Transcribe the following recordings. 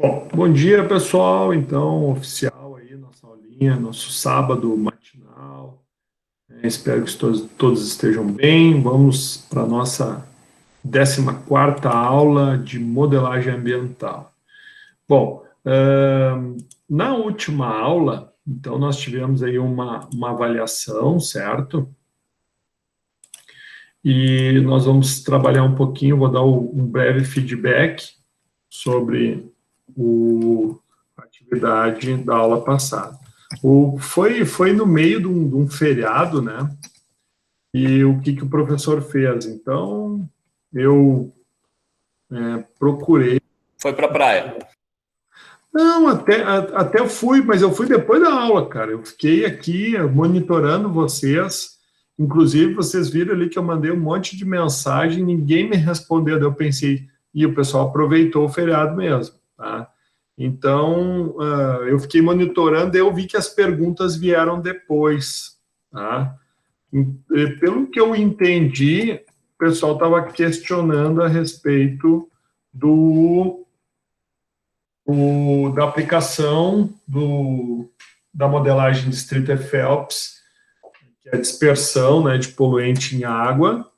Bom dia, pessoal. Então, oficial aí, nossa aulinha, nosso sábado matinal. Espero que todos estejam bem. Vamos para a nossa 14ª aula de modelagem ambiental. Bom, na última aula, então, nós tivemos aí uma avaliação, certo? E nós vamos trabalhar um pouquinho, vou dar um breve feedback sobre a atividade da aula passada. Foi no meio de um feriado, né? E o que o professor fez? Então, eu procurei. Foi para a praia? Não, até fui, mas eu fui depois da aula, cara. Eu fiquei aqui monitorando vocês. Inclusive, vocês viram ali que eu mandei um monte de mensagem, ninguém me respondeu. Daí eu pensei, e o pessoal aproveitou o feriado mesmo, tá? Então, eu fiquei monitorando e eu vi que as perguntas vieram depois, tá? E, pelo que eu entendi, o pessoal estava questionando a respeito da aplicação da modelagem de Streeter-Phelps, que é a dispersão, né, de poluente em água,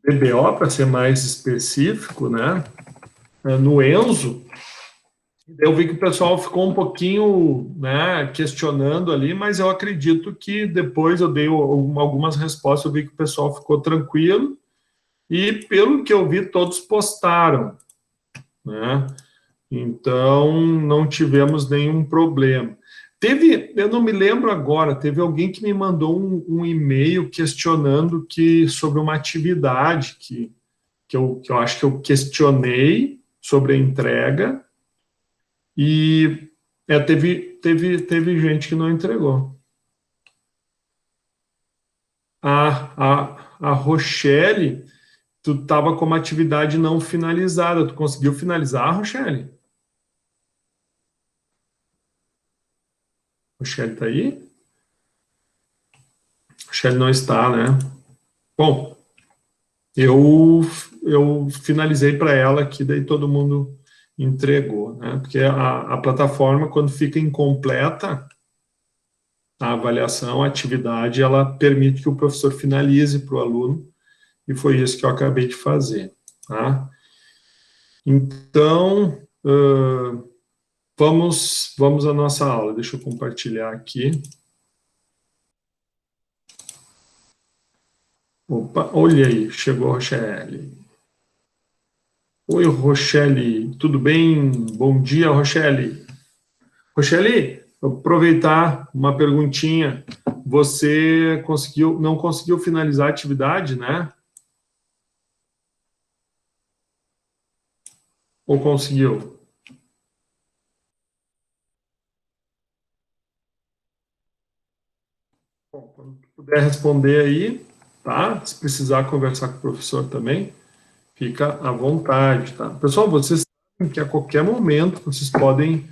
BBO, para ser mais específico, né, no ENSO. Eu vi que o pessoal ficou um pouquinho, né, questionando ali, mas eu acredito que depois eu dei algumas respostas, eu vi que o pessoal ficou tranquilo, e pelo que eu vi, todos postaram, né? Então, não tivemos nenhum problema. Eu não me lembro agora, teve alguém que me mandou um e-mail questionando sobre uma atividade que eu acho que eu questionei sobre a entrega e teve gente que não entregou. A Rochelle, tu estava com uma atividade não finalizada, tu conseguiu finalizar, Rochelle? Rochelle está aí? Rochelle não está, né? Bom, eu finalizei para ela aqui, daí todo mundo entregou, né? Porque a plataforma, quando fica incompleta a avaliação, a atividade, ela permite que o professor finalize para o aluno, e foi isso que eu acabei de fazer, tá? Então, vamos à nossa aula. Deixa eu compartilhar aqui. Opa, olha aí, chegou a Rochelle. Oi, Rochelle, tudo bem? Bom dia, Rochelle. Rochelle, vou aproveitar uma perguntinha. Você não conseguiu finalizar a atividade, né? Ou conseguiu? Bom, quando puder responder aí, tá? Se precisar conversar com o professor também, fica à vontade, tá? Pessoal, vocês sabem que a qualquer momento vocês podem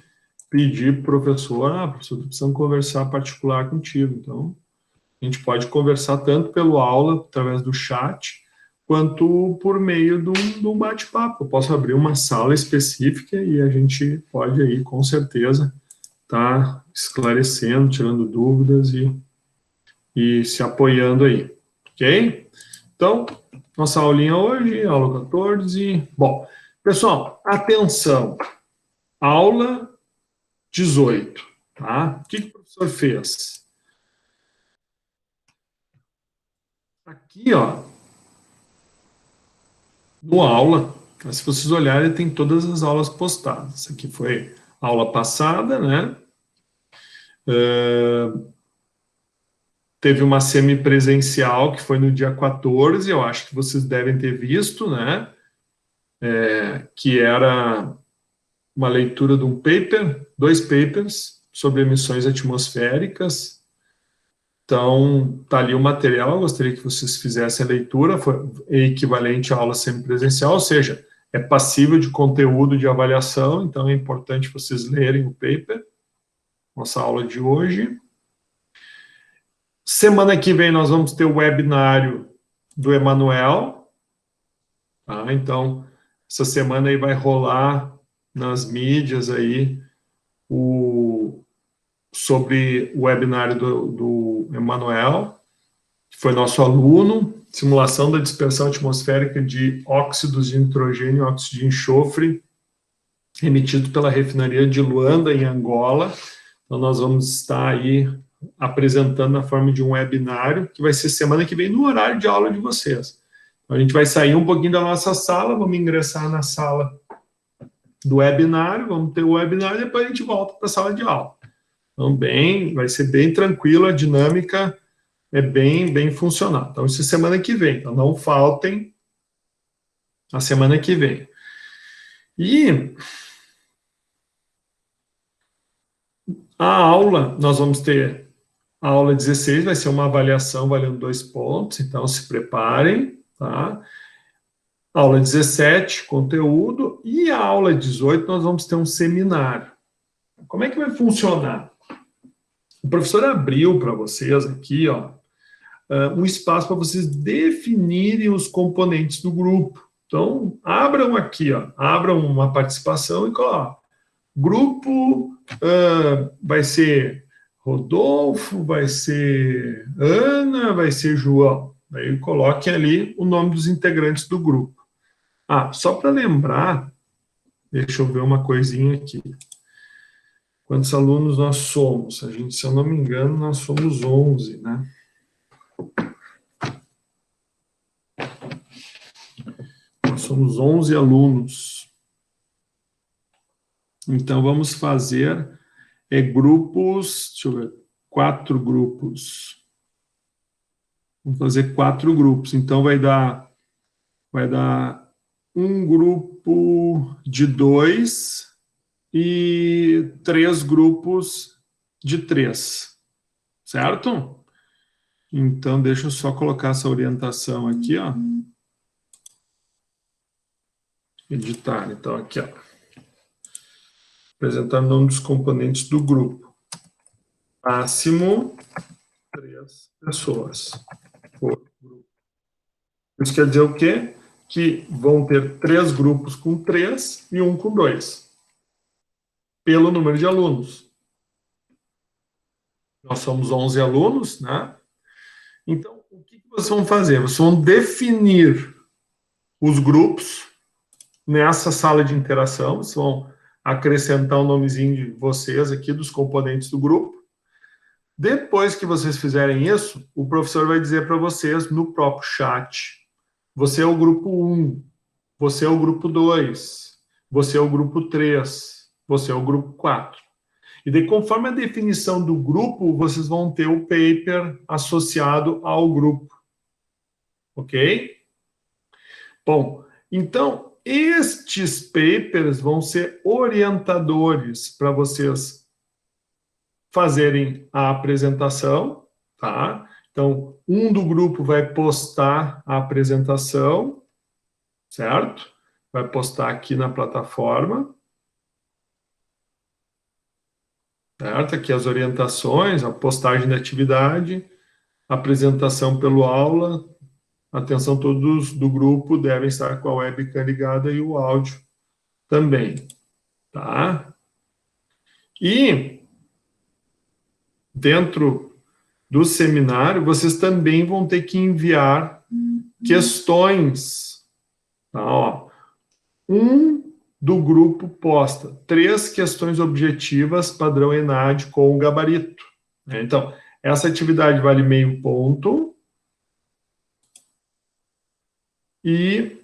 pedir para o professor, professor, precisamos conversar particular contigo. Então, a gente pode conversar tanto pelo aula, através do chat, quanto por meio de um bate-papo. Eu posso abrir uma sala específica e a gente pode aí, com certeza, estar esclarecendo, tirando dúvidas e se apoiando aí, ok? Então, nossa aulinha hoje, aula 14. Bom, pessoal, atenção, aula 18, tá? O que o professor fez? Aqui, ó, no aula, se vocês olharem, tem todas as aulas postadas. Essa aqui foi a aula passada, né? Teve uma semipresencial, que foi no dia 14, eu acho que vocês devem ter visto, né? Que era uma leitura de um paper, 2 papers, sobre emissões atmosféricas. Então, tá ali o material, eu gostaria que vocês fizessem a leitura, é equivalente à aula semipresencial, ou seja, é passível de conteúdo de avaliação, então é importante vocês lerem o paper, nossa aula de hoje. Semana que vem nós vamos ter o webinário do Emanuel, tá? Então, essa semana aí vai rolar nas mídias aí sobre o webinário do Emanuel, que foi nosso aluno, simulação da dispersão atmosférica de óxidos de nitrogênio e óxido de enxofre, emitido pela refinaria de Luanda, em Angola. Então, nós vamos estar aí apresentando na forma de um webinário, que vai ser semana que vem, no horário de aula de vocês. Então, a gente vai sair um pouquinho da nossa sala, vamos ingressar na sala do webinário, vamos ter o webinário, e depois a gente volta para a sala de aula. Então, vai ser bem tranquilo, a dinâmica é bem funcional. Então, isso é semana que vem. Então, não faltem a semana que vem. E a aula, nós vamos ter a aula 16, vai ser uma avaliação valendo 2 pontos, então se preparem, tá? Aula 17, conteúdo, e a aula 18, nós vamos ter um seminário. Como é que vai funcionar? O professor abriu para vocês aqui, ó, um espaço para vocês definirem os componentes do grupo. Então, abram aqui, ó, abram uma participação e coloquem. Grupo vai ser Rodolfo, vai ser Ana, vai ser João. Aí coloquem ali o nome dos integrantes do grupo. Só para lembrar, deixa eu ver uma coisinha aqui. Quantos alunos nós somos? A gente, se eu não me engano, nós somos 11, né? Nós somos 11 alunos. Então, vamos fazer grupos, deixa eu ver, 4 grupos. Vamos fazer 4 grupos. Então, vai dar um grupo de 2 e 3 grupos de 3. Certo? Então, deixa eu só colocar essa orientação aqui, ó. Editar. Então, aqui, ó. Apresentar o nome dos componentes do grupo. Máximo 3 pessoas por grupo. Isso quer dizer o quê? Que vão ter 3 grupos com 3 e um com 2. Pelo número de alunos. Nós somos 11 alunos, né? Então, o que vocês vão fazer? Vocês vão definir os grupos nessa sala de interação. Vocês vão acrescentar o nomezinho de vocês aqui, dos componentes do grupo. Depois que vocês fizerem isso, o professor vai dizer para vocês no próprio chat: você é o grupo 1, você é o grupo 2, você é o grupo 3, você é o grupo 4. E daí, conforme a definição do grupo, vocês vão ter o paper associado ao grupo. Ok? Bom, então, estes papers vão ser orientadores para vocês fazerem a apresentação, tá? Então, um do grupo vai postar a apresentação, certo? Vai postar aqui na plataforma. Certo? Aqui as orientações, a postagem da atividade, apresentação pelo aula. Atenção, todos do grupo devem estar com a webcam ligada e o áudio também, tá? E dentro do seminário, vocês também vão ter que enviar questões, tá? Ó, do grupo posta 3 questões objetivas padrão ENAD com o gabarito. Então, essa atividade vale meio ponto. E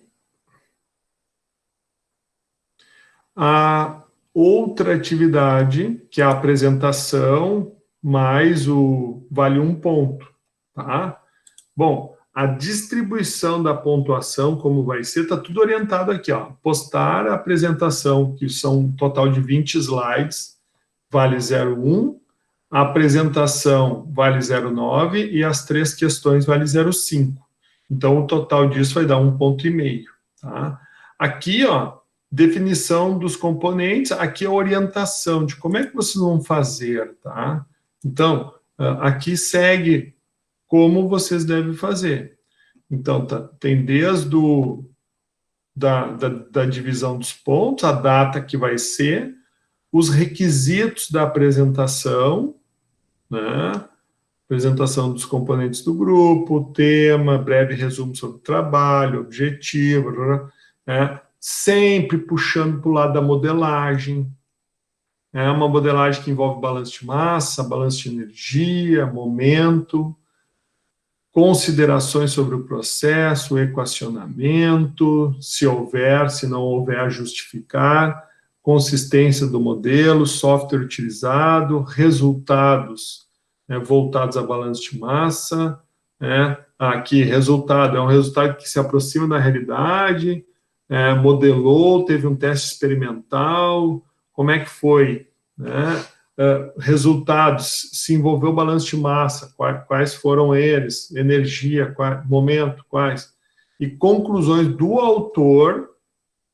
a outra atividade, que é a apresentação, mais o vale 1 ponto, tá? Bom, a distribuição da pontuação, como vai ser, está tudo orientado aqui, ó. Postar a apresentação, que são um total de 20 slides, vale 0,1, a apresentação vale 0,9 e as 3 questões vale 0,5. Então, o total disso vai dar 1,5 ponto, tá? Aqui, ó, definição dos componentes, aqui a orientação de como é que vocês vão fazer, tá? Então, aqui segue como vocês devem fazer. Então, tem desde da divisão dos pontos, a data que vai ser, os requisitos da apresentação, né? Apresentação dos componentes do grupo, tema, breve resumo sobre o trabalho, objetivo, né? Sempre puxando para o lado da modelagem. É uma modelagem que envolve balanço de massa, balanço de energia, momento, considerações sobre o processo, equacionamento, se houver, se não houver, justificar, consistência do modelo, software utilizado, resultados, né, voltados a balanço de massa, né? Aqui, resultado, é um resultado que se aproxima da realidade, modelou, teve um teste experimental, como é que foi, né? Resultados, se envolveu balanço de massa, quais foram eles, energia, momento, quais, e conclusões do autor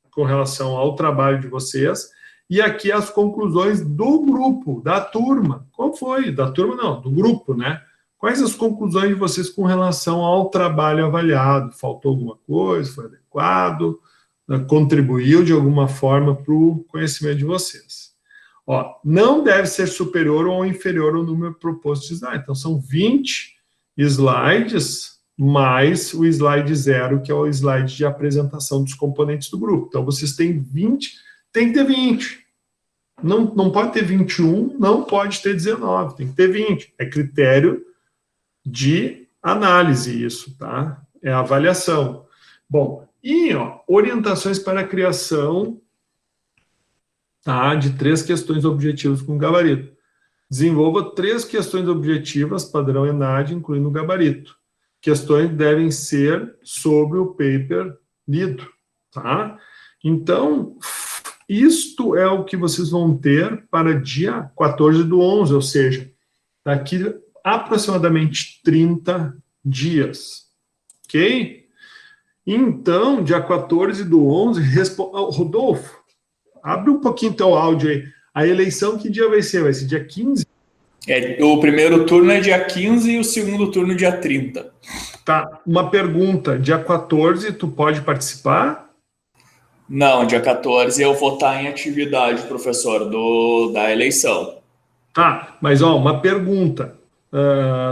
com relação ao trabalho de vocês, e aqui as conclusões do grupo, da turma. Qual foi? Da turma não, do grupo, né? Quais as conclusões de vocês com relação ao trabalho avaliado? Faltou alguma coisa? Foi adequado? Contribuiu de alguma forma para o conhecimento de vocês? Ó, não deve ser superior ou inferior ao número proposto de slide. Então, são 20 slides, mais o slide 0, que é o slide de apresentação dos componentes do grupo. Então, vocês têm 20, tem que ter 20. Não pode ter 21, não pode ter 19, tem que ter 20. É critério de análise isso, tá? É avaliação. Bom, e ó, orientações para a criação, tá, de 3 questões objetivas com gabarito. Desenvolva 3 questões objetivas, padrão ENAD, incluindo o gabarito. Questões devem ser sobre o paper lido, tá? Então, isto é o que vocês vão ter para dia 14/11, ou seja, daqui aproximadamente 30 dias, ok? Então, dia 14/11, Rodolfo, abre um pouquinho teu áudio aí. A eleição, que dia vai ser? Vai ser dia 15? O primeiro turno é dia 15 e o segundo turno dia 30. Tá, uma pergunta. Dia 14, tu pode participar? Não, dia 14 eu vou estar em atividade, professor, da eleição. Tá, mas ó, uma pergunta.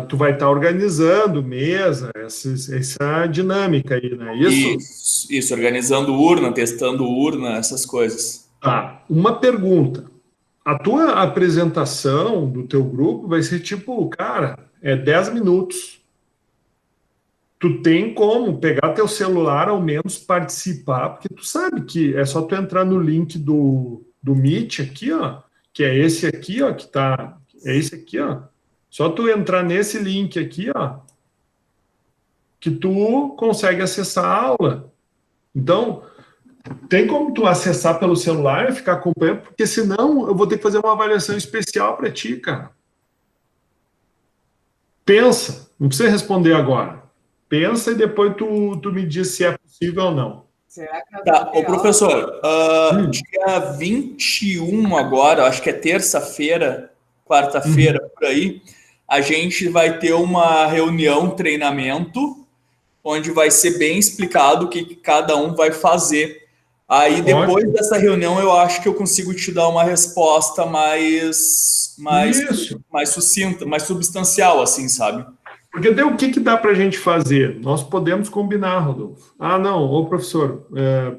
Tu vai estar organizando mesa, essa dinâmica aí, não é isso? Isso, organizando urna, testando urna, essas coisas. Tá, uma pergunta. A tua apresentação do teu grupo vai ser tipo, cara, 10 minutos. Tu tem como pegar teu celular, ao menos participar, porque tu sabe que é só tu entrar no link do Meet aqui, ó, que é esse aqui, ó, que tá, é esse aqui, ó. Só tu entrar nesse link aqui, ó, que tu consegue acessar a aula. Então, tem como tu acessar pelo celular e ficar acompanhando, porque senão eu vou ter que fazer uma avaliação especial para ti, cara. Pensa, não precisa responder agora. Pensa e depois tu me diz se é possível ou não. Será que tá, ô professor, dia 21 agora, acho que é terça-feira, quarta-feira, por aí, a gente vai ter uma reunião, treinamento, onde vai ser bem explicado o que cada um vai fazer. Aí, depois dessa reunião, eu acho que eu consigo te dar uma resposta mais sucinta, mais substancial, assim, sabe? Porque daí o que dá para a gente fazer? Nós podemos combinar, Rodolfo. Ah, não, ô professor,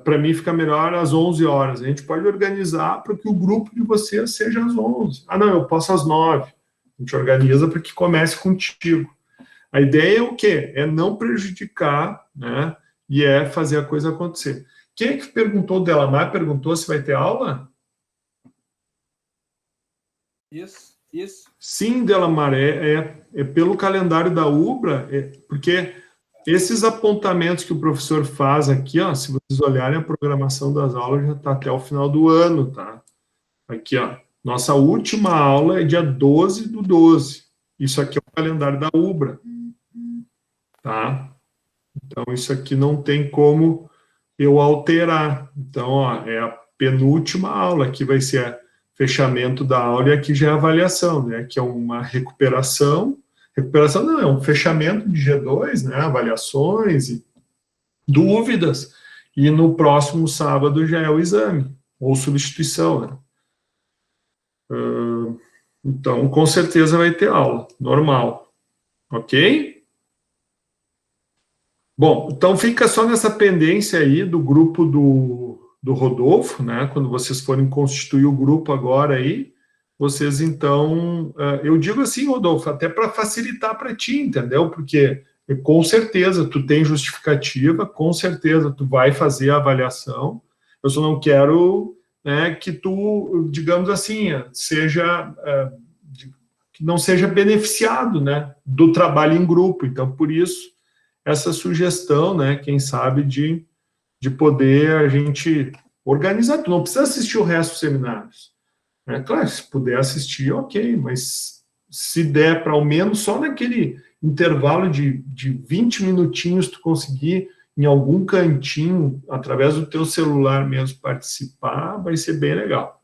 para mim fica melhor às 11 horas. A gente pode organizar para que o grupo de vocês seja às 11. Ah, não, eu posso às 9. A gente organiza para que comece contigo. A ideia é o quê? É não prejudicar, né? E é fazer a coisa acontecer. Quem é que perguntou? O Delamar perguntou se vai ter aula? Isso. Sim, Delamar, é pelo calendário da UBRA, porque esses apontamentos que o professor faz aqui, ó, se vocês olharem a programação das aulas, já está até o final do ano, tá? Aqui, ó, nossa última aula é dia 12/12. Isso aqui é o calendário da UBRA, tá? Então, isso aqui não tem como eu alterar. Então, ó, é a penúltima aula, aqui vai ser fechamento da aula e aqui já é avaliação, né? Que é uma recuperação. Recuperação não, é um fechamento de G2, né? Avaliações e dúvidas. e no próximo sábado já é o exame, ou substituição, né? Então, com certeza vai ter aula, normal, ok? Bom, então fica só nessa pendência aí do grupo do Rodolfo, né? Quando vocês forem constituir o grupo agora aí, vocês então, eu digo assim, Rodolfo, até para facilitar para ti, entendeu? Porque com certeza tu tem justificativa, com certeza tu vai fazer a avaliação. Eu só não quero, né, que tu, digamos assim, seja que não seja beneficiado, né, do trabalho em grupo. Então, por isso essa sugestão, né, quem sabe de poder a gente organizar. Tu não precisa assistir o resto dos seminários. Claro, se puder assistir, ok, mas se der para ao menos só naquele intervalo de 20 minutinhos tu conseguir em algum cantinho, através do teu celular mesmo, participar, vai ser bem legal.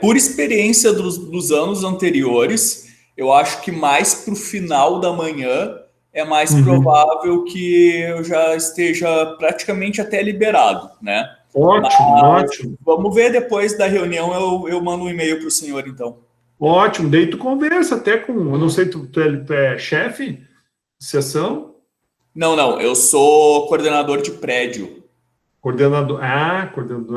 Por experiência dos anos anteriores, eu acho que mais para o final da manhã é mais provável que eu já esteja praticamente até liberado, né? Ótimo, ótimo. Vamos ver depois da reunião, eu mando um e-mail para o senhor, então. Ótimo, daí tu conversa até com, eu não sei, tu é chefe de seção? Não, eu sou coordenador de prédio. Coordenador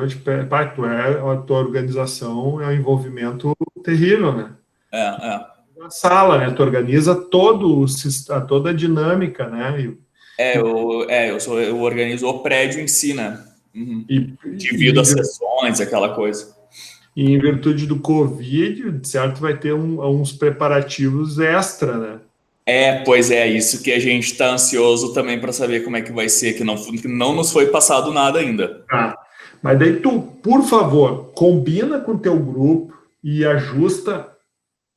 de prédio, a tua organização é um envolvimento terrível, né? A sala, né? Tu organiza toda a dinâmica, né? Eu organizo o prédio em si, né? Divido as sessões, aquela coisa. E em virtude do Covid, certo, vai ter uns preparativos extra, né? Pois é, isso que a gente está ansioso também para saber como é que vai ser, que não nos foi passado nada ainda. Mas daí tu, por favor, combina com o teu grupo e ajusta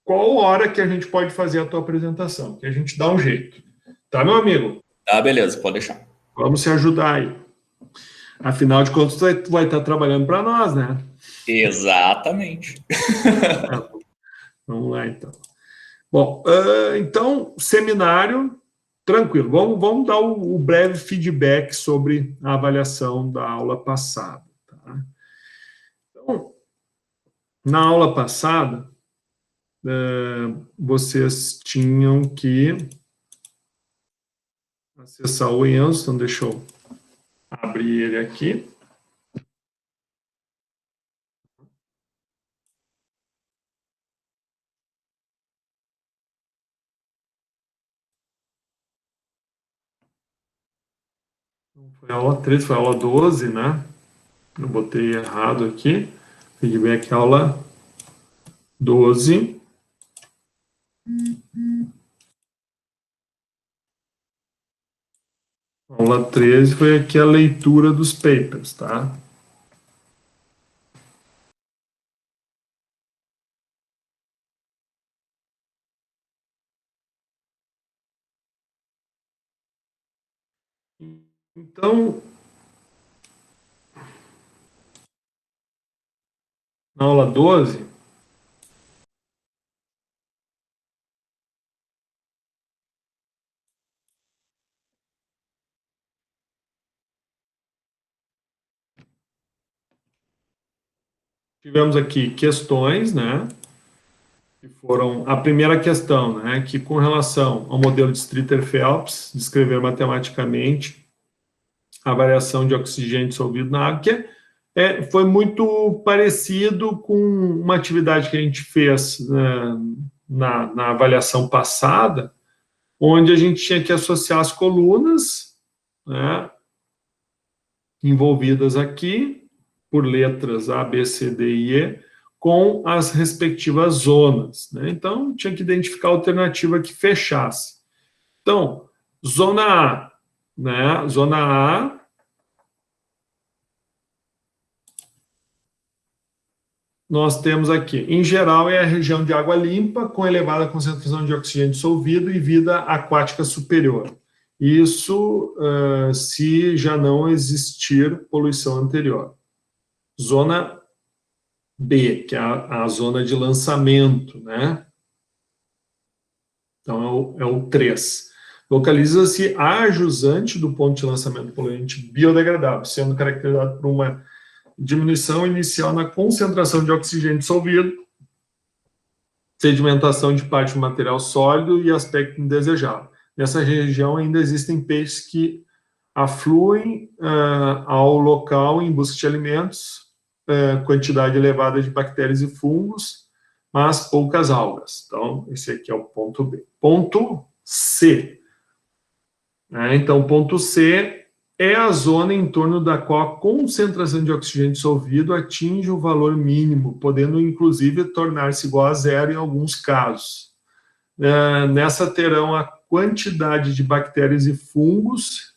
qual hora que a gente pode fazer a tua apresentação, que a gente dá um jeito. Tá, meu amigo? Tá, beleza, pode deixar. Vamos se ajudar aí. Afinal de contas, tu vai estar trabalhando para nós, né? Exatamente. Vamos lá, então. Bom, então, seminário, tranquilo. Vamos dar o breve feedback sobre a avaliação da aula passada. Tá? Então, na aula passada, vocês tinham que acessar o Enzo, então deixa eu abrir ele aqui. Foi a aula 13, foi a aula 12, né? Eu botei errado aqui. Feedback aula 12. Aula 13 foi aqui a leitura dos papers, tá? Então, na aula 12, tivemos aqui questões, né? Que foram a primeira questão, né? Que com relação ao modelo de Streeter-Phelps, descrever matematicamente a variação de oxigênio dissolvido na água, que foi muito parecido com uma atividade que a gente fez na avaliação passada, onde a gente tinha que associar as colunas, né, envolvidas aqui, por letras A, B, C, D e E, com as respectivas zonas. Né? Então, tinha que identificar a alternativa que fechasse. Então, zona A, né? Zona A, nós temos aqui, em geral, é a região de água limpa, com elevada concentração de oxigênio dissolvido e vida aquática superior. Isso se já não existir poluição anterior. Zona B, que é a zona de lançamento, né? Então, é o 3. localiza-se a jusante do ponto de lançamento poluente biodegradável, sendo caracterizado por uma diminuição inicial na concentração de oxigênio dissolvido, sedimentação de parte do material sólido e aspecto indesejável. Nessa região ainda existem peixes que afluem ao local em busca de alimentos, quantidade elevada de bactérias e fungos, mas poucas algas. Então, esse aqui é o ponto B. Ponto C. Então, ponto C é a zona em torno da qual a concentração de oxigênio dissolvido atinge o valor mínimo, podendo, inclusive, tornar-se igual a zero em alguns casos. Nessa terão a quantidade de bactérias e fungos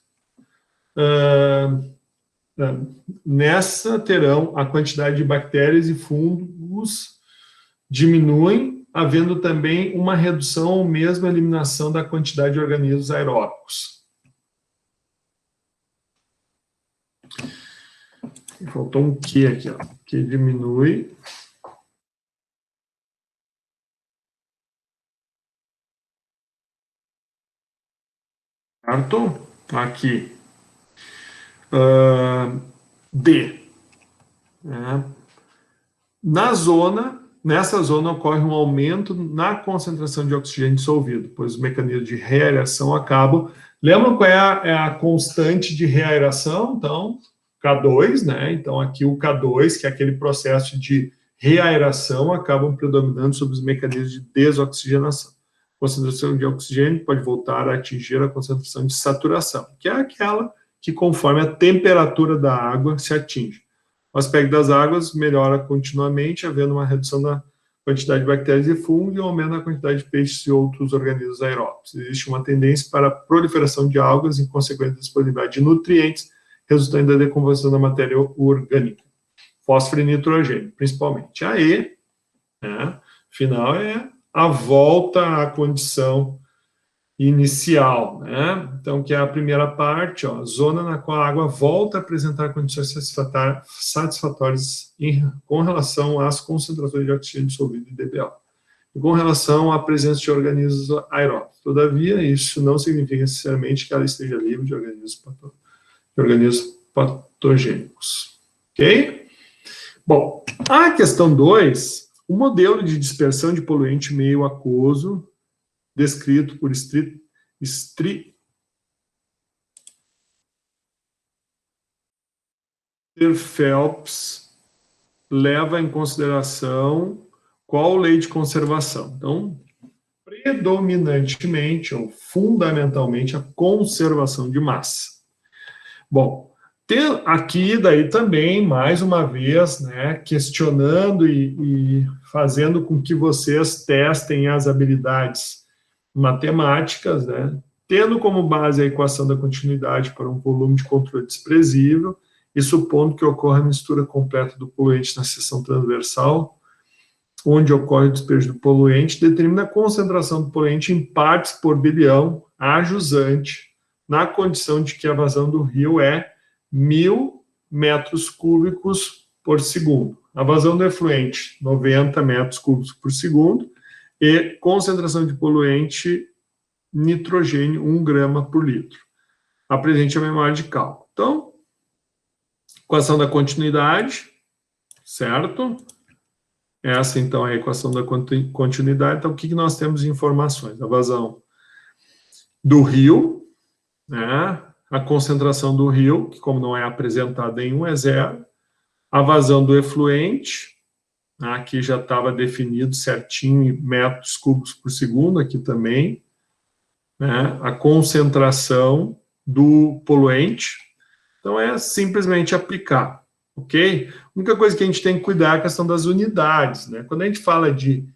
diminuem, havendo também uma redução ou mesmo eliminação da quantidade de organismos aeróbicos. Faltou um Q aqui, ó, que diminui. Certo? Aqui. D. Nessa zona ocorre um aumento na concentração de oxigênio dissolvido, pois os mecanismos de reaeração acabam. Lembram qual é a constante de reaeração? Então, K2, né? Então, aqui o K2, que é aquele processo de reaeração, acabam predominando sobre os mecanismos de desoxigenação. A concentração de oxigênio pode voltar a atingir a concentração de saturação, que é aquela que, conforme a temperatura da água, se atinge. O aspecto das águas melhora continuamente, havendo uma redução da quantidade de bactérias e fungos e um aumento na quantidade de peixes e outros organismos aeróbicos. Existe uma tendência para a proliferação de algas em consequência da disponibilidade de nutrientes, resultando da decomposição da matéria orgânica, fósforo e nitrogênio, principalmente. A E, né, final, é a volta à condição inicial, né? Então, que é a primeira parte, ó, zona na qual a água volta a apresentar condições satisfatórias com relação às concentrações de oxigênio dissolvido e DBO, e com relação à presença de organismos aeróbicos. Todavia, isso não significa necessariamente que ela esteja livre de organismos patogênicos. Ok? Bom, a questão 2, o modelo de dispersão de poluente meio aquoso descrito por Phelps leva em consideração qual lei de conservação? Então, predominantemente ou fundamentalmente a conservação de massa. Bom, aqui daí também, mais uma vez, né, questionando e fazendo com que vocês testem as habilidades matemáticas, né, tendo como base a equação da continuidade para um volume de controle desprezível, e supondo que ocorra a mistura completa do poluente na seção transversal, onde ocorre o despejo do poluente, determina a concentração do poluente em partes por bilhão a jusante, na condição de que a vazão do rio é 1.000 metros cúbicos por segundo. A vazão do efluente, 90 metros cúbicos por segundo, e concentração de poluente nitrogênio, 1 grama por litro. Apresente a memória de cálculo. Então, equação da continuidade, certo? Essa, então, é a equação da continuidade. Então, o que nós temos de informações? A vazão do rio, né? A concentração do rio, que como não é apresentada em 1, é 0. A vazão do efluente, aqui já estava definido certinho em metros cúbicos por segundo, aqui também, né? A concentração do poluente. Então, é simplesmente aplicar, ok? A única coisa que a gente tem que cuidar é a questão das unidades, né? Quando a gente fala de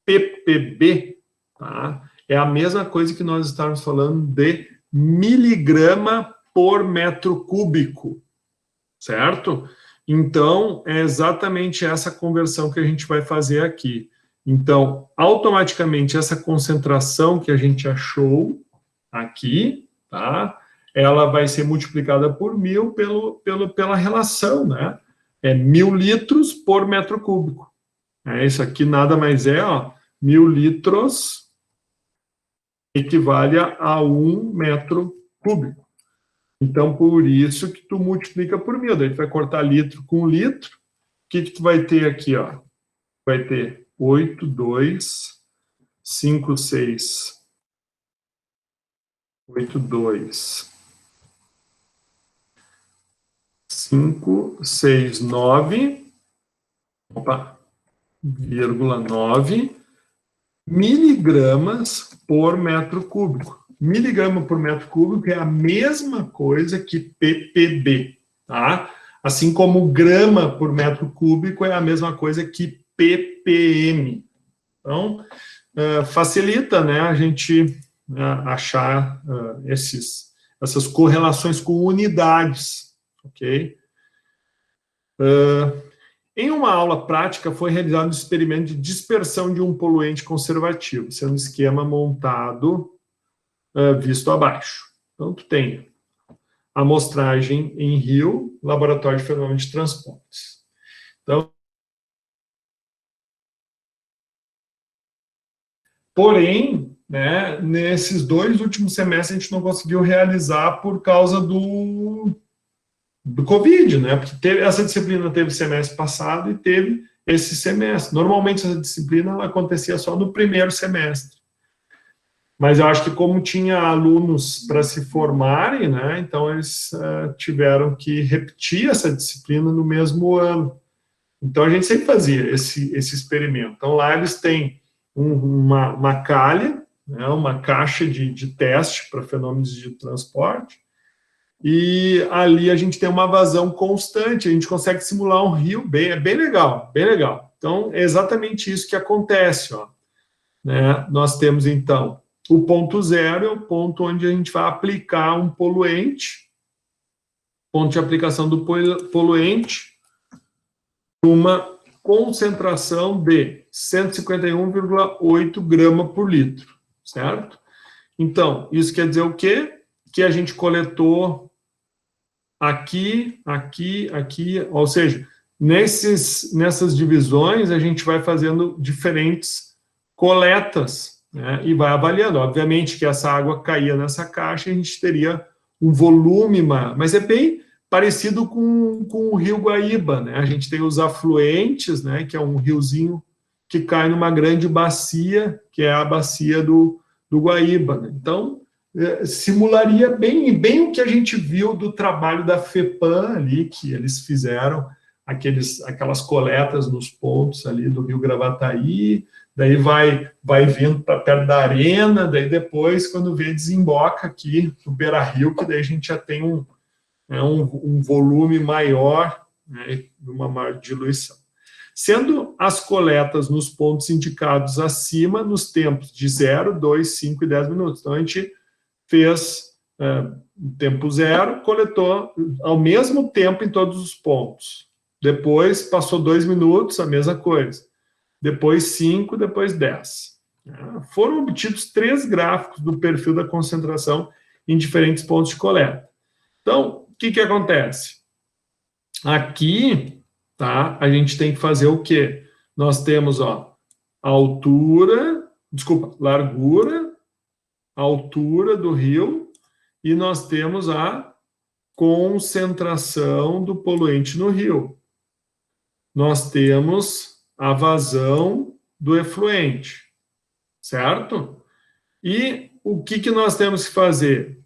ppb, tá? É a mesma coisa que nós estávamos falando de miligrama por metro cúbico, certo? Então, é exatamente essa conversão que a gente vai fazer aqui. Então, automaticamente, essa concentração que a gente achou aqui, tá? Ela vai ser multiplicada por 1.000 pela relação, né? É 1.000 litros por metro cúbico. Isso aqui nada mais é, ó, 1.000 litros equivale a 1 metro cúbico. Então, por isso que tu multiplica por 1000. Daí tu vai cortar litro com litro. O que tu vai ter aqui, ó? Vai ter 8, 2, 5, 6, 8, 2, 5, 6, 9, opa, vírgula 9 miligramas por metro cúbico. Miligrama por metro cúbico é a mesma coisa que ppb, tá? Assim como grama por metro cúbico é a mesma coisa que ppm. Então, facilita, né, a gente achar essas correlações com unidades, ok? Em uma aula prática, foi realizado um experimento de dispersão de um poluente conservativo, sendo um esquema montado visto abaixo. Então, tu tem amostragem em rio, laboratório de fenômenos de transportes. Então, porém, né, nesses 2 últimos semestres, a gente não conseguiu realizar por causa do Covid, né? Porque essa disciplina teve semestre passado e teve esse semestre. Normalmente, essa disciplina ela acontecia só no primeiro semestre. Mas eu acho que como tinha alunos para se formarem, né? Então, eles tiveram que repetir essa disciplina no mesmo ano. Então, a gente sempre fazia esse experimento. Então, lá eles têm uma calha, né, uma caixa de teste para fenômenos de transporte, e ali a gente tem uma vazão constante, a gente consegue simular um rio, é bem legal, bem legal. Então, é exatamente isso que acontece, ó. Né? Nós temos, então, o ponto zero é o ponto onde a gente vai aplicar um poluente, ponto de aplicação do poluente, uma concentração de 151,8 grama por litro, certo? Então, isso quer dizer o quê? Que a gente coletou aqui, aqui, aqui, ou seja, nessas divisões a gente vai fazendo diferentes coletas, né, e vai avaliando. Obviamente que essa água caía nessa caixa e a gente teria um volume maior, mas é bem parecido com o Rio Guaíba, né? A gente tem os afluentes, né, que é um riozinho que cai numa grande bacia, que é a bacia do Guaíba, né? Então, simularia bem o que a gente viu do trabalho da FEPAM ali, que eles fizeram aquelas coletas nos pontos ali do Rio Gravataí, daí vai vindo para perto da arena, daí depois, quando vê, desemboca aqui no Beira-Rio, que daí a gente já tem um volume maior, né, uma maior diluição. Sendo as coletas nos pontos indicados acima, nos tempos de 0, 2, 5 e 10 minutos. Então, a gente fez tempo 0, coletou ao mesmo tempo em todos os pontos. Depois, passou 2 minutos, a mesma coisa. Depois 5, depois 10. Foram obtidos 3 gráficos do perfil da concentração em diferentes pontos de coleta. Então, o que acontece? Aqui, tá, a gente tem que fazer o quê? Nós temos, ó, largura, altura do rio, e nós temos a concentração do poluente no rio. Nós temos a vazão do efluente, certo? E o que nós temos que fazer?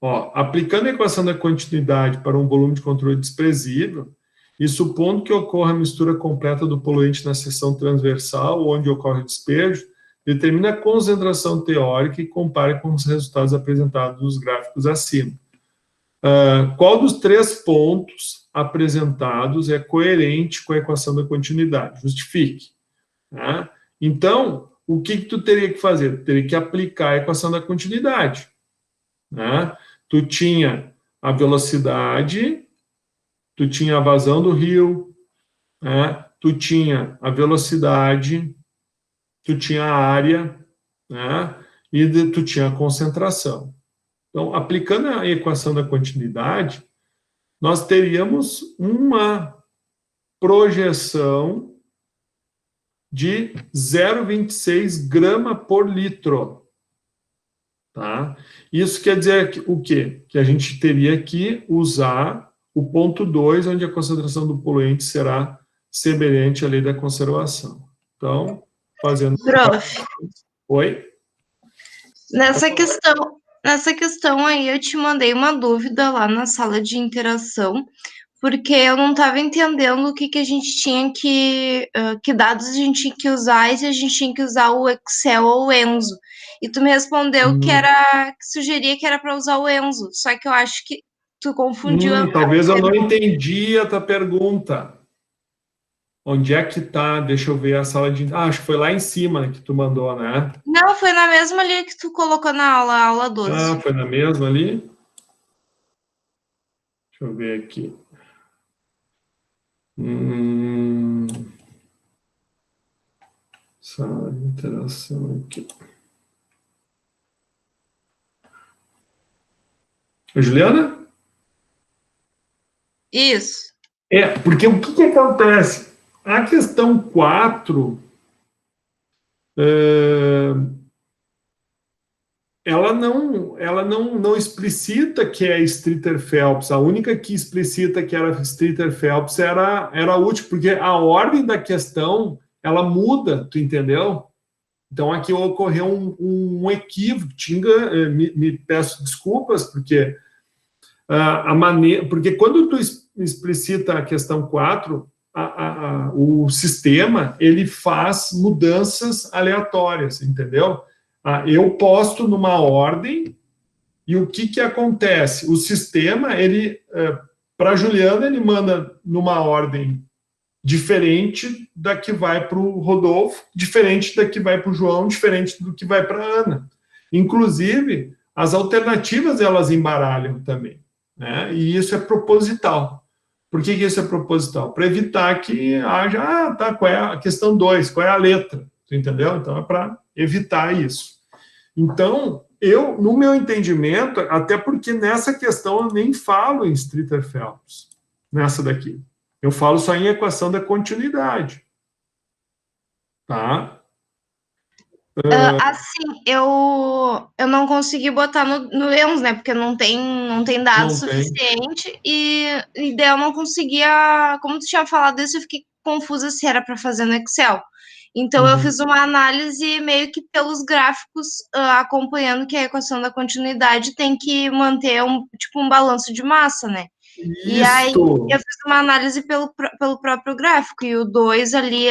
Ó, aplicando a equação da continuidade para um volume de controle desprezível, e supondo que ocorra a mistura completa do poluente na seção transversal, onde ocorre o despejo, determina a concentração teórica e compare com os resultados apresentados nos gráficos acima. Qual dos 3 pontos apresentados é coerente com a equação da continuidade? Justifique. Tá? Então, o que tu teria que fazer? Tu teria que aplicar a equação da continuidade. Né? Tu tinha a velocidade, tu tinha a vazão do rio, né? Tu tinha a velocidade, tu tinha a área, né? E tu tinha a concentração. Então, aplicando a equação da continuidade, nós teríamos uma projeção de 0,26 grama por litro. tá? Isso quer dizer o quê? Que a gente teria que usar o ponto 2, onde a concentração do poluente será semelhante à lei da conservação. Então, fazendo... Prof, Oi? nessa questão aí eu te mandei uma dúvida lá na sala de interação, porque eu não estava entendendo o que, que a gente tinha que dados a gente tinha que usar e se a gente tinha que usar o Excel ou o Enzo. E tu me respondeu que sugeria que era para usar o Enzo, só que eu acho que tu confundiu talvez eu não entendi a tua pergunta. Onde é que tá? Deixa eu ver a sala de... acho que foi lá em cima que tu mandou, né? Não, foi na mesma linha que tu colocou na aula 12. Foi na mesma ali? Deixa eu ver aqui. Sala de interação aqui. Juliana? Isso. Porque o que acontece? A questão 4, ela não explicita que é Streeter-Phelps. A única que explicita que era Streeter-Phelps era útil, porque a ordem da questão, ela muda, tu entendeu? Então, aqui ocorreu um equívoco. Tinga, me peço desculpas, porque porque quando tu explicita a questão 4, o sistema, ele faz mudanças aleatórias, entendeu? Eu posto numa ordem, e o que acontece? O sistema, ele, para a Juliana, ele manda numa ordem diferente da que vai para o Rodolfo, diferente da que vai para o João, diferente do que vai para a Ana. Inclusive, as alternativas, elas embaralham também, né? E isso é proposital. Por que isso é proposital? Para evitar que haja, qual é a questão 2, qual é a letra, entendeu? Então, é para evitar isso. Então, no meu entendimento, até porque nessa questão eu nem falo em Streeter-Phelps, nessa daqui. Eu falo só em equação da continuidade. Tá? Assim, eu não consegui botar no Enzo, né? Porque não tem dados suficiente. E daí eu não conseguia. Como tu tinha falado isso, eu fiquei confusa se era para fazer no Excel. Então, eu fiz uma análise meio que pelos gráficos, acompanhando que a equação da continuidade tem que manter um balanço de massa, né? E aí, eu fiz uma análise pelo próprio gráfico, e o 2 ali,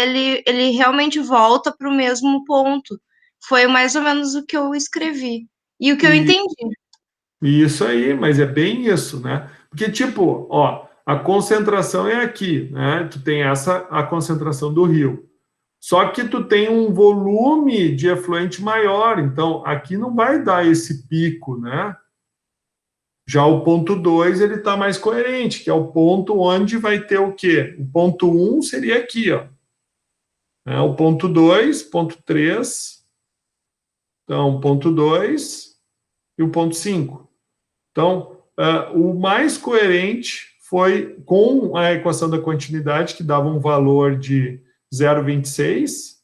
ele realmente volta para o mesmo ponto. Foi mais ou menos o que eu escrevi. E o que eu entendi. Isso aí, mas é bem isso, né? Porque, tipo, a concentração é aqui, né? Tu tem a concentração do rio. Só que tu tem um volume de efluente maior, então aqui não vai dar esse pico, né? Já o ponto 2, ele está mais coerente, que é o ponto onde vai ter o quê? O ponto 1 seria aqui, ó. O ponto 2, ponto 3, então, ponto 2 e o ponto 5. Então, o mais coerente foi com a equação da continuidade, que dava um valor de 0,26,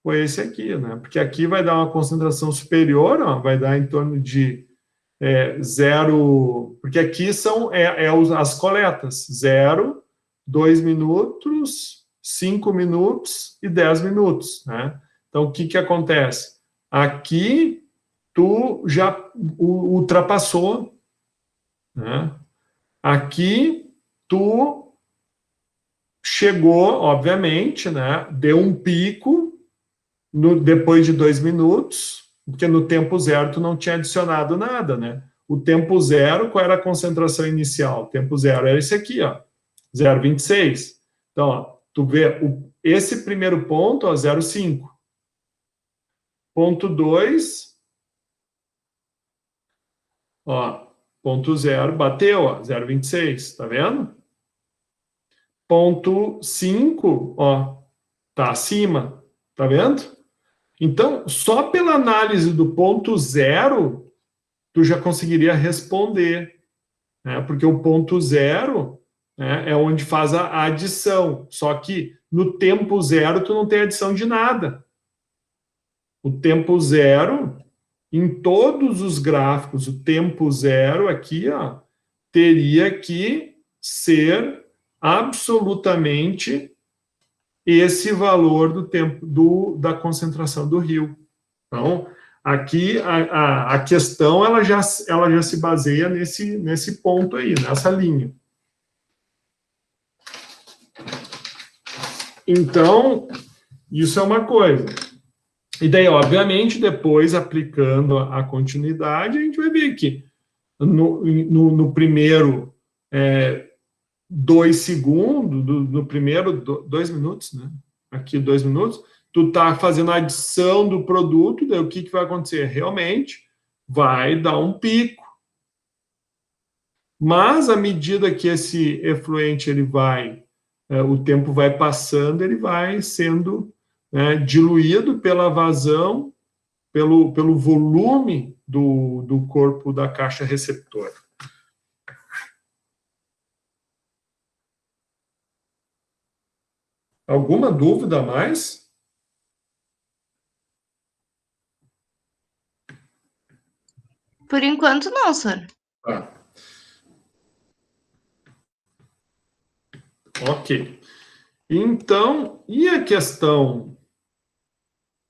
foi esse aqui, né? Porque aqui vai dar uma concentração superior, ó, vai dar em torno de 0, porque aqui são as coletas, 0, 2 minutos, 5 minutos e 10 minutos, né? Então, o que acontece? Aqui, tu já ultrapassou, né? Aqui, tu chegou, obviamente, né? Deu um pico depois de 2 minutos, porque no tempo zero tu não tinha adicionado nada, né? O tempo zero, qual era a concentração inicial? O tempo zero era esse aqui, ó, 0,26. Então, ó, tu vê esse primeiro ponto, ó, 0,5. Ponto 2, ó, ponto 0, bateu, ó, 0,26, tá vendo? Ponto 5, ó, tá acima, tá vendo? Então, só pela análise do ponto 0, tu já conseguiria responder, né? Porque o ponto 0, né, é onde faz a adição, só que no tempo 0 tu não tem adição de nada. O tempo 0 em todos os gráficos, o tempo zero aqui, ó, teria que ser absolutamente esse valor do tempo da concentração do rio. Então, aqui a questão ela já se baseia nesse ponto aí, nessa linha. Então, isso é uma coisa. E daí, obviamente, depois, aplicando a continuidade, a gente vai ver que no primeiro 2 segundos, no primeiro 2 minutos, né? Aqui 2 minutos, tu tá fazendo a adição do produto, daí o que vai acontecer? Realmente vai dar um pico. Mas, à medida que esse efluente ele o tempo vai passando, ele vai sendo diluído pela vazão, pelo volume do corpo da caixa receptora. Alguma dúvida a mais? Por enquanto, não, senhor. Tá. Ok. Então, e a questão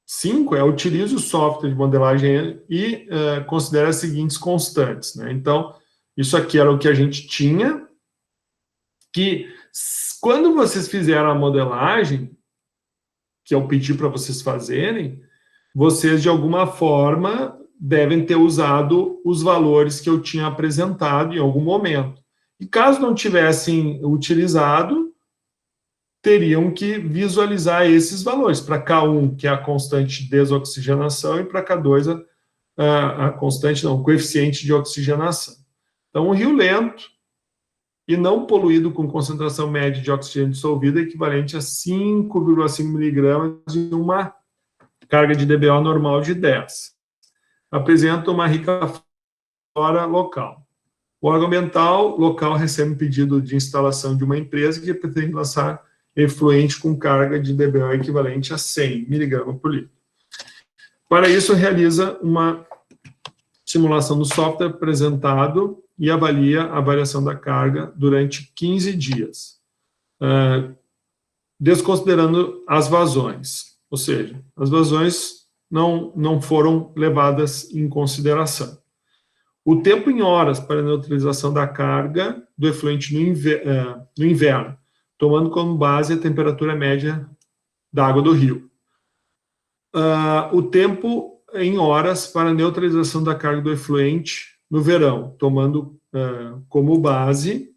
5 utilize o software de modelagem e considere as seguintes constantes, né? Então, isso aqui era o que a gente tinha, que quando vocês fizeram a modelagem, que eu pedi para vocês fazerem, vocês, de alguma forma, devem ter usado os valores que eu tinha apresentado em algum momento. E caso não tivessem utilizado, teriam que visualizar esses valores. Para K1, que é a constante de desoxigenação, e para K2, a constante, não, o coeficiente de oxigenação. Então, um rio lento e não poluído com concentração média de oxigênio dissolvido equivalente a 5,5 miligramas em uma carga de DBO normal de 10. Apresenta uma rica flora local. O órgão ambiental local recebe um pedido de instalação de uma empresa que pretende lançar efluente com carga de DBO equivalente a 100 mg por litro. Para isso, realiza uma simulação do software apresentado e avalia a variação da carga durante 15 dias, desconsiderando as vazões. Ou seja, as vazões não foram levadas em consideração. O tempo em horas para a neutralização da carga do efluente no inverno, tomando como base a temperatura média da água do rio. O tempo em horas para a neutralização da carga do efluente no verão, tomando como base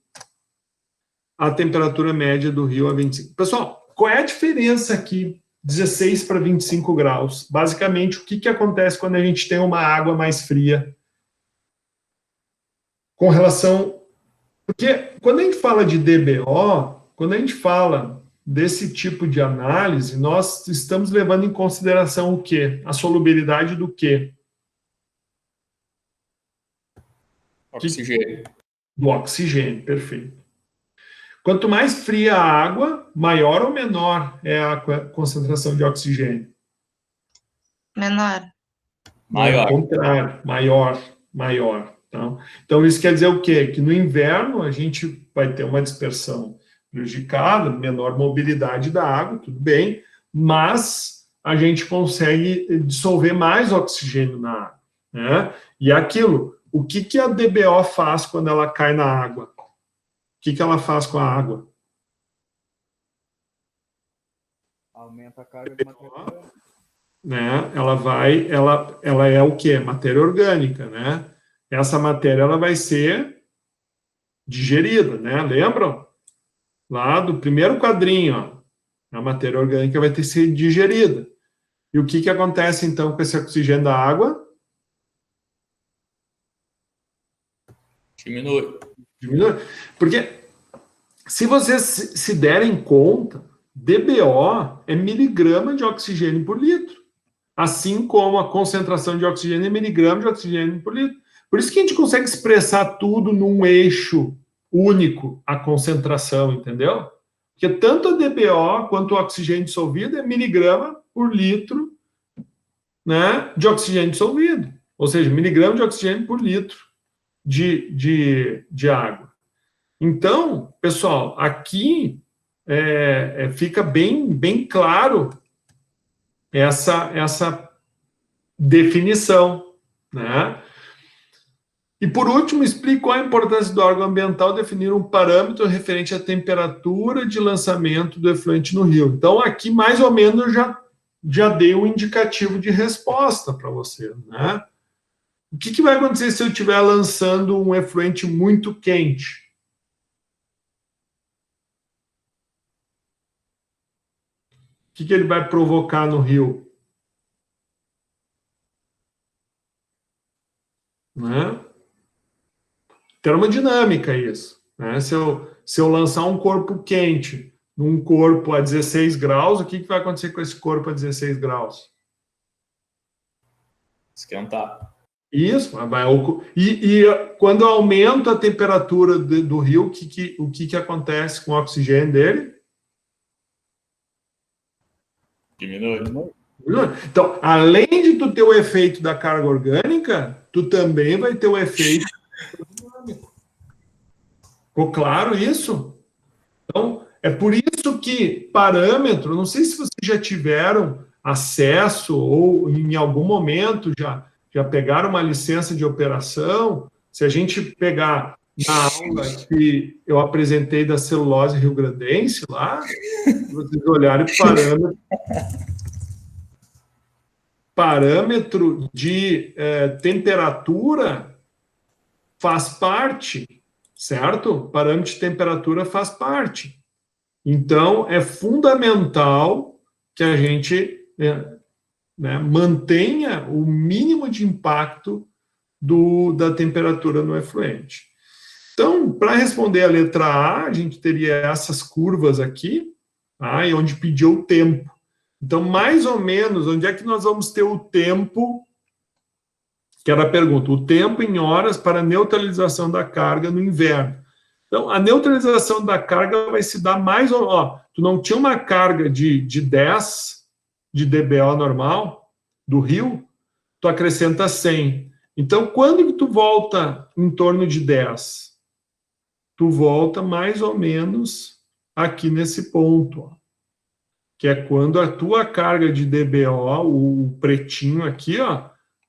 a temperatura média do rio a 25. Pessoal, qual é a diferença aqui? 16 para 25 graus. Basicamente, o que acontece quando a gente tem uma água mais fria? Com relação... Porque quando a gente fala de DBO, quando a gente fala desse tipo de análise, nós estamos levando em consideração o quê? A solubilidade do quê? Oxigênio. Do oxigênio, perfeito. Quanto mais fria a água, maior ou menor é a concentração de oxigênio? Menor. Maior. Ao contrário, maior. Então, isso quer dizer o quê? Que no inverno a gente vai ter uma dispersão prejudicada, menor mobilidade da água, tudo bem, mas a gente consegue dissolver mais oxigênio na água, né? E aquilo, o que a DBO faz quando ela cai na água? O que ela faz com a água? Aumenta a carga de matéria. Né? Ela é o quê? Matéria orgânica, né? Essa matéria ela vai ser digerida, né? Lembram? Lá do primeiro quadrinho, ó, a matéria orgânica vai ter que ser digerida. E o que acontece, então, com esse oxigênio da água? Diminui. Porque, se vocês se derem conta, DBO é miligrama de oxigênio por litro. Assim como a concentração de oxigênio é miligrama de oxigênio por litro. Por isso que a gente consegue expressar tudo num eixo único, a concentração, entendeu? Porque tanto a DBO quanto o oxigênio dissolvido é miligrama por litro, né, de oxigênio dissolvido. ou seja, miligrama de oxigênio por litro de água. Então, pessoal, aqui fica bem claro essa definição, né? E, por último, explico qual a importância do órgão ambiental definir um parâmetro referente à temperatura de lançamento do efluente no rio. Então, aqui, mais ou menos, eu já dei um indicativo de resposta para você, né? O que vai acontecer se eu estiver lançando um efluente muito quente? O que ele vai provocar no rio? Né? Termodinâmica isso. Né? Se eu lançar um corpo quente num corpo a 16 graus, o que vai acontecer com esse corpo a 16 graus? Esquentar. Isso, e quando aumenta a temperatura do rio, o que acontece com o oxigênio dele? Diminui. Então, além de tu ter o efeito da carga orgânica, tu também vai ter o efeito dinâmico. Ficou claro isso? Então, é por isso que parâmetro, não sei se vocês já tiveram acesso ou em algum momento já pegaram uma licença de operação. Se a gente pegar na aula que eu apresentei da celulose rio-grandense lá, vocês olharem parâmetro de temperatura faz parte, certo? Parâmetro de temperatura faz parte. Então, é fundamental que a gente mantenha o mínimo de impacto da temperatura no efluente. Então, para responder a letra A, a gente teria essas curvas aqui, e onde pediu o tempo. Então, mais ou menos, onde é que nós vamos ter o tempo, que era a pergunta, o tempo em horas para neutralização da carga no inverno. Então, a neutralização da carga vai se dar mais ou menos, tu não tinha uma carga de 10 de DBO normal do rio, tu acrescenta 100. Então, quando que tu volta em torno de 10? Tu volta mais ou menos aqui nesse ponto, que é quando a tua carga de DBO, o pretinho aqui,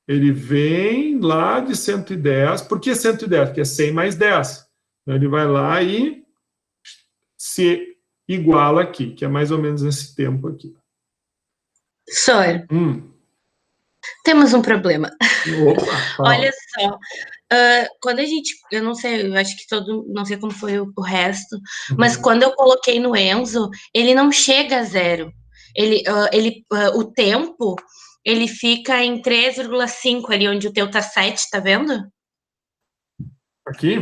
ele vem lá de 110. Por que 110? Porque é 100 mais 10. Então, ele vai lá e se iguala aqui, que é mais ou menos esse tempo aqui. Professor, temos um problema. Opa, olha só, quando a gente, eu não sei, eu acho que não sei como foi o resto, mas quando eu coloquei no Enzo, ele não chega a 0. O tempo, ele fica em 3,5 ali, onde o teu tá 7, tá vendo? Aqui?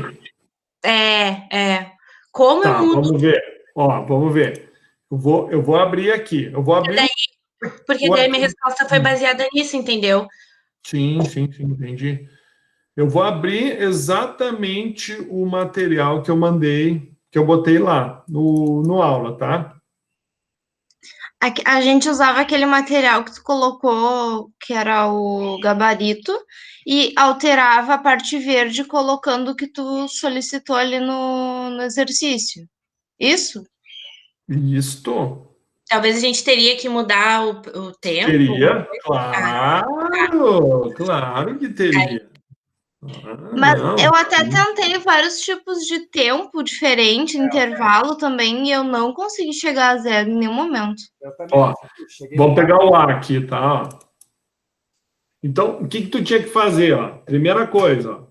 Como eu mudo... Vamos ver. Vamos ver. Eu vou abrir aqui. Eu vou abrir... Porque daí minha resposta foi baseada nisso, entendeu? Sim, entendi. Eu vou abrir exatamente o material que eu mandei, que eu botei lá no aula, tá? A gente usava aquele material que tu colocou, que era o gabarito, e alterava a parte verde colocando o que tu solicitou ali no exercício. Isso? Isto. Talvez a gente teria que mudar o tempo. Teria? Claro que teria. Mas eu até tentei vários tipos de tempo diferente, intervalo também, e eu não consegui chegar a 0 em nenhum momento. Vamos pegar o A aqui, tá? Então, o que tu tinha que fazer? Primeira coisa,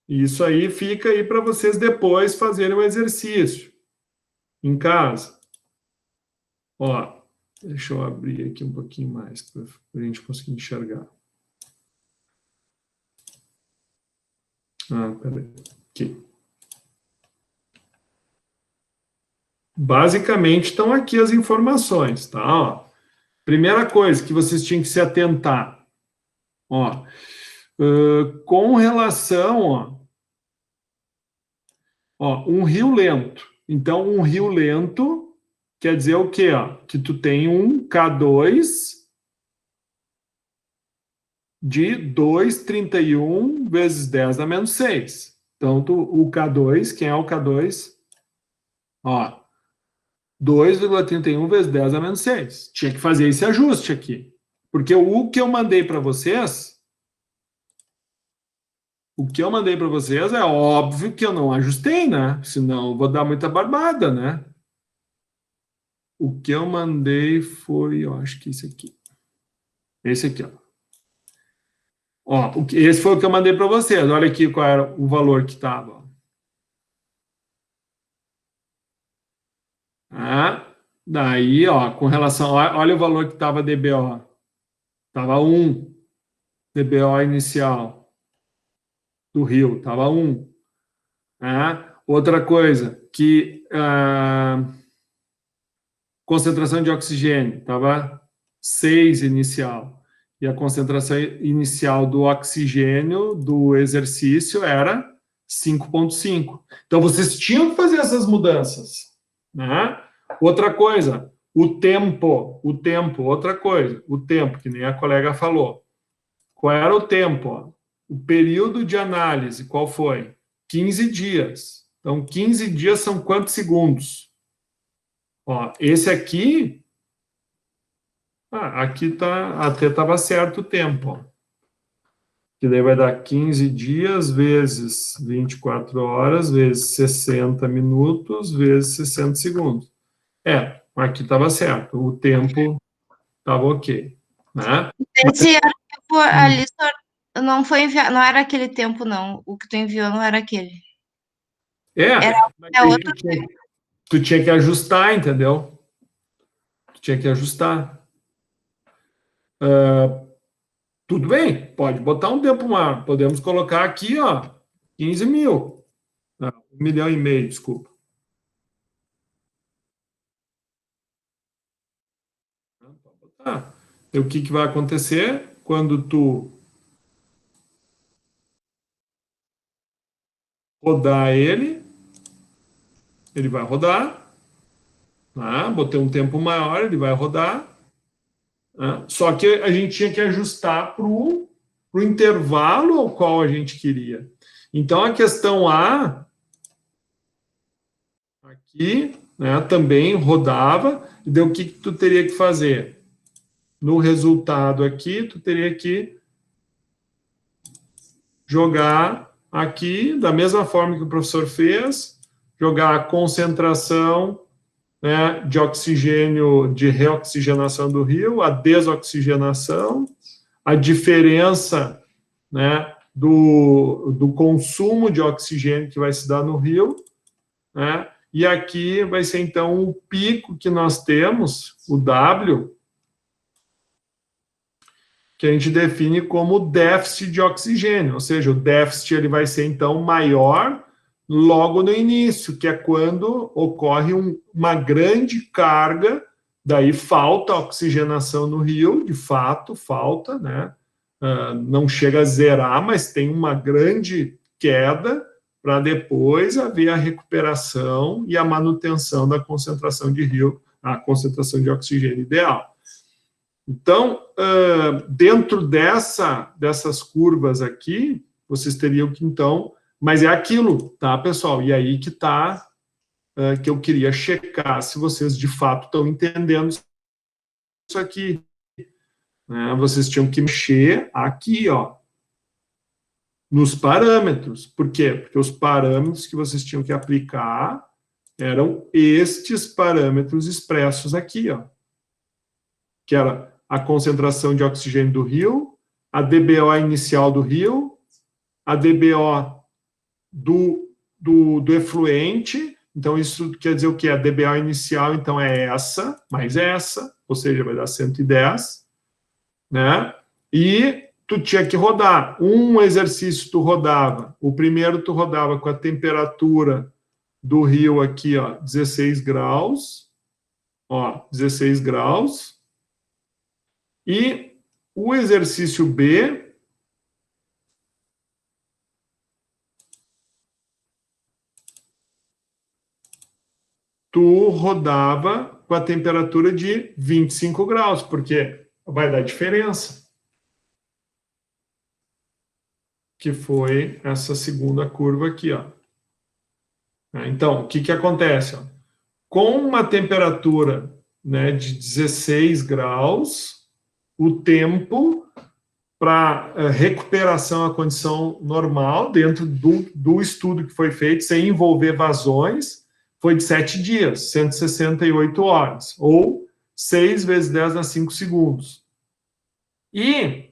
isso aí fica aí para vocês depois fazerem o exercício em casa. Deixa eu abrir aqui um pouquinho mais para a gente conseguir enxergar. Peraí. Aqui. Basicamente, estão aqui as informações, tá? Primeira coisa que vocês tinham que se atentar. Com relação, um rio lento. Então, um rio lento quer dizer o quê? Que tu tem um K2 de 2,31 vezes 10 a menos 6. Então, o K2, quem é o K2? Ó, 2,31 vezes 10 a menos 6. Tinha que fazer esse ajuste aqui. Porque o que eu mandei para vocês, é óbvio que eu não ajustei, né? Senão eu vou dar muita barbada, né? O que eu mandei foi, eu acho que esse aqui. Esse aqui, ó. Ó, esse foi o que eu mandei para vocês. Olha aqui qual era o valor que estava. Daí, ó, com relação... Olha o valor que estava DBO. Estava 1. DBO inicial do Rio. Estava 1. Outra coisa, que concentração de oxigênio estava 6 inicial. E a concentração inicial do oxigênio do exercício era 5,5. Então, vocês tinham que fazer essas mudanças. Né? Outra coisa, o tempo, outra coisa, o tempo, que nem a colega falou. Qual era o tempo? Ó? O período de análise, qual foi? 15 dias. Então, 15 dias são quantos segundos? Ó, esse aqui... aqui até estava certo o tempo. Ó. Que daí vai dar 15 dias vezes 24 horas, vezes 60 minutos, vezes 60 segundos. Aqui estava certo. O tempo estava ok. Né? Esse arquivo ali não foi enviado, não era aquele tempo, não. O que tu enviou não era aquele. Era outro tempo. Tu tinha que ajustar, entendeu? Tu tinha que ajustar. Tudo bem, pode botar um tempo maior. Podemos colocar aqui, ó, 15 mil. 1,5 milhão, desculpa. E o que vai acontecer quando tu rodar ele? Ele vai rodar. Botei um tempo maior, ele vai rodar. Só que a gente tinha que ajustar para o intervalo ao qual a gente queria. Então, a questão A, aqui, né, também rodava, e daí o que tu teria que fazer? No resultado aqui, tu teria que jogar aqui, da mesma forma que o professor fez, jogar a concentração, né, de oxigênio, de reoxigenação do rio, a desoxigenação, a diferença, né, do consumo de oxigênio que vai se dar no rio, né, e aqui vai ser, então, o pico que nós temos, o W, que a gente define como déficit de oxigênio, ou seja, o déficit ele vai ser, então, maior logo no início, que é quando ocorre uma grande carga, daí falta oxigenação no rio, de fato, falta, né? Não chega a zerar, mas tem uma grande queda para depois haver a recuperação e a manutenção da concentração de rio, a concentração de oxigênio ideal. Então, dentro dessas curvas aqui, vocês teriam que, então, mas é aquilo, tá, pessoal? E aí que tá, que eu queria checar se vocês, de fato, estão entendendo isso aqui. Né? Vocês tinham que mexer aqui, ó, nos parâmetros. Por quê? Porque os parâmetros que vocês tinham que aplicar eram estes parâmetros expressos aqui, ó, que era a concentração de oxigênio do rio, a DBO inicial do rio, a DBO do efluente. Então, isso quer dizer o quê? A DBO inicial, então, é essa, mais essa, ou seja, vai dar 110, né? E tu tinha que rodar. Um exercício tu rodava. O primeiro tu rodava com a temperatura do rio aqui, ó, 16 graus. Ó, 16 graus. E o exercício B, tu rodava com a temperatura de 25 graus, porque vai dar diferença. que foi essa segunda curva aqui, ó. Então, o que acontece? Ó? Com uma temperatura, né, de 16 graus, o tempo para recuperação à condição normal, dentro do estudo que foi feito, sem envolver vazões, foi de 7 dias, 168 horas, ou 6 vezes 10 a 5 segundos. E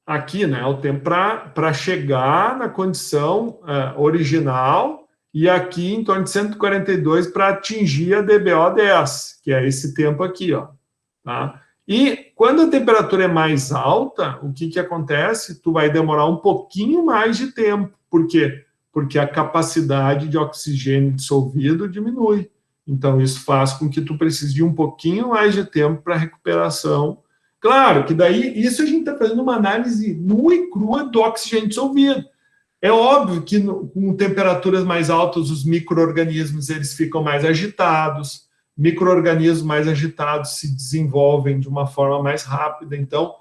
aqui, né, o tempo para chegar na condição original, e aqui em torno de 142 para atingir a DBO 10, que é esse tempo aqui, ó, tá? E quando a temperatura é mais alta, o que acontece? Tu vai demorar um pouquinho mais de tempo. Por quê? Porque a capacidade de oxigênio dissolvido diminui. Então, isso faz com que tu precise de um pouquinho mais de tempo para recuperação. Claro que daí, isso a gente está fazendo uma análise nua e crua do oxigênio dissolvido. É óbvio que com temperaturas mais altas, os micro-organismos eles ficam mais agitados, micro-organismos mais agitados se desenvolvem de uma forma mais rápida, então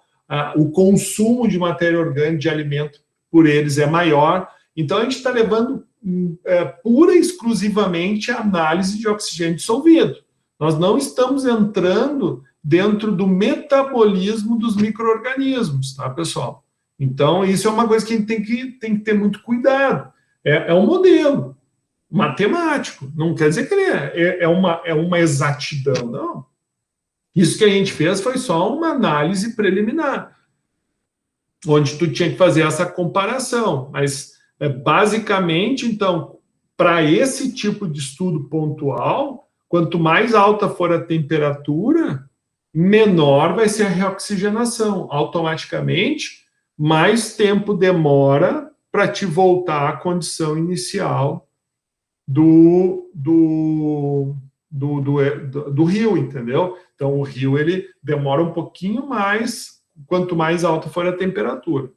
o consumo de matéria orgânica, de alimento, por eles é maior. Então, a gente está levando pura e exclusivamente a análise de oxigênio dissolvido. Nós não estamos entrando dentro do metabolismo dos micro-organismos, tá, pessoal? Então, isso é uma coisa que a gente tem que ter muito cuidado. É um modelo matemático, não quer dizer que ele é uma exatidão, não. Isso que a gente fez foi só uma análise preliminar, onde tu tinha que fazer essa comparação, mas basicamente, então, para esse tipo de estudo pontual, quanto mais alta for a temperatura, menor vai ser a reoxigenação. Automaticamente, mais tempo demora para te voltar à condição inicial do rio, entendeu? Então, o rio ele demora um pouquinho mais, quanto mais alta for a temperatura.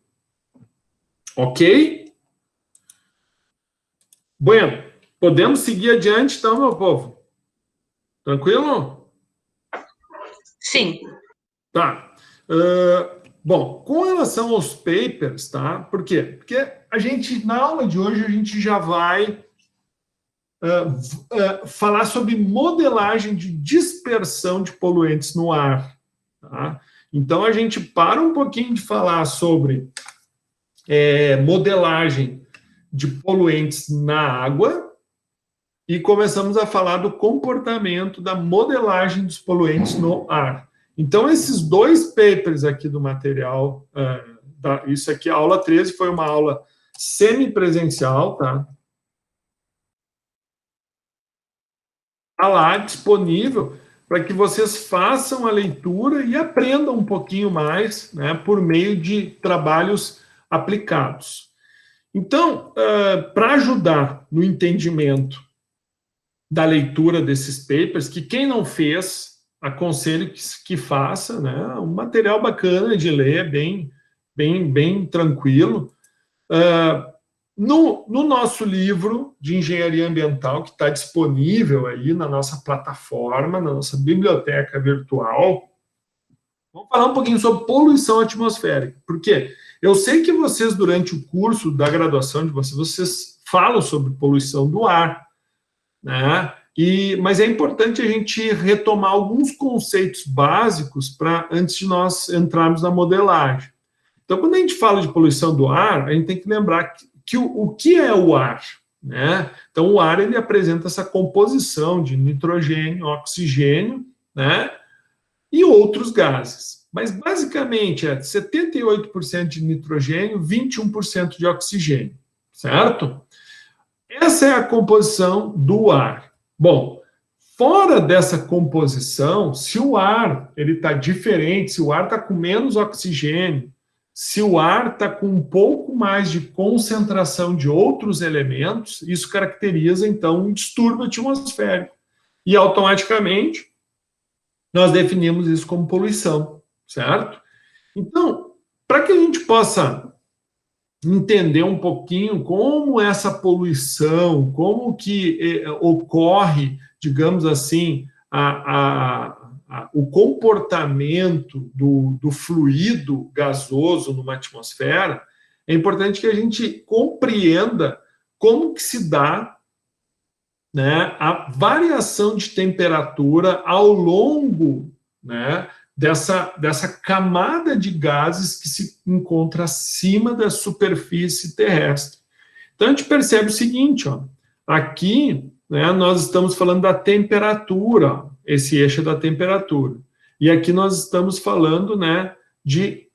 Ok? Bueno, podemos seguir adiante, então, meu povo? Tranquilo? Sim. Tá. Bom, com relação aos papers, tá? Por quê? Porque a gente, na aula de hoje, a gente já vai falar sobre modelagem de dispersão de poluentes no ar. Tá? Então, a gente para um pouquinho de falar sobre modelagem de poluentes na água e começamos a falar do comportamento da modelagem dos poluentes no ar. Então, esses dois papers aqui do material, isso aqui, a aula 13, foi uma aula semipresencial, tá? Está lá disponível para que vocês façam a leitura e aprendam um pouquinho mais, né, por meio de trabalhos aplicados. Então, para ajudar no entendimento da leitura desses papers, que quem não fez, aconselho que faça, né, um material bacana de ler, bem tranquilo. No nosso livro de engenharia ambiental, que está disponível aí na nossa plataforma, na nossa biblioteca virtual, vamos falar um pouquinho sobre poluição atmosférica. Por quê? Eu sei que vocês, durante o curso da graduação de vocês falam sobre poluição do ar, né? Mas é importante a gente retomar alguns conceitos básicos antes de nós entrarmos na modelagem. Então, quando a gente fala de poluição do ar, a gente tem que lembrar que o que é o ar, né? Então, o ar ele apresenta essa composição de nitrogênio, oxigênio, né? E outros gases. Mas, basicamente, é 78% de nitrogênio, 21% de oxigênio, certo? Essa é a composição do ar. Bom, fora dessa composição, se o ar está diferente, se o ar está com menos oxigênio, se o ar está com um pouco mais de concentração de outros elementos, isso caracteriza, então, um distúrbio atmosférico. E, automaticamente, nós definimos isso como poluição, certo? Então, para que a gente possa entender um pouquinho como essa poluição, como que ocorre, digamos assim, a o comportamento do fluido gasoso numa atmosfera, é importante que a gente compreenda como que se dá, né, a variação de temperatura ao longo, né, dessa camada de gases que se encontra acima da superfície terrestre. Então, a gente percebe o seguinte, ó, aqui, né, nós estamos falando da temperatura, ó, esse eixo é da temperatura. E aqui nós estamos falando, né, de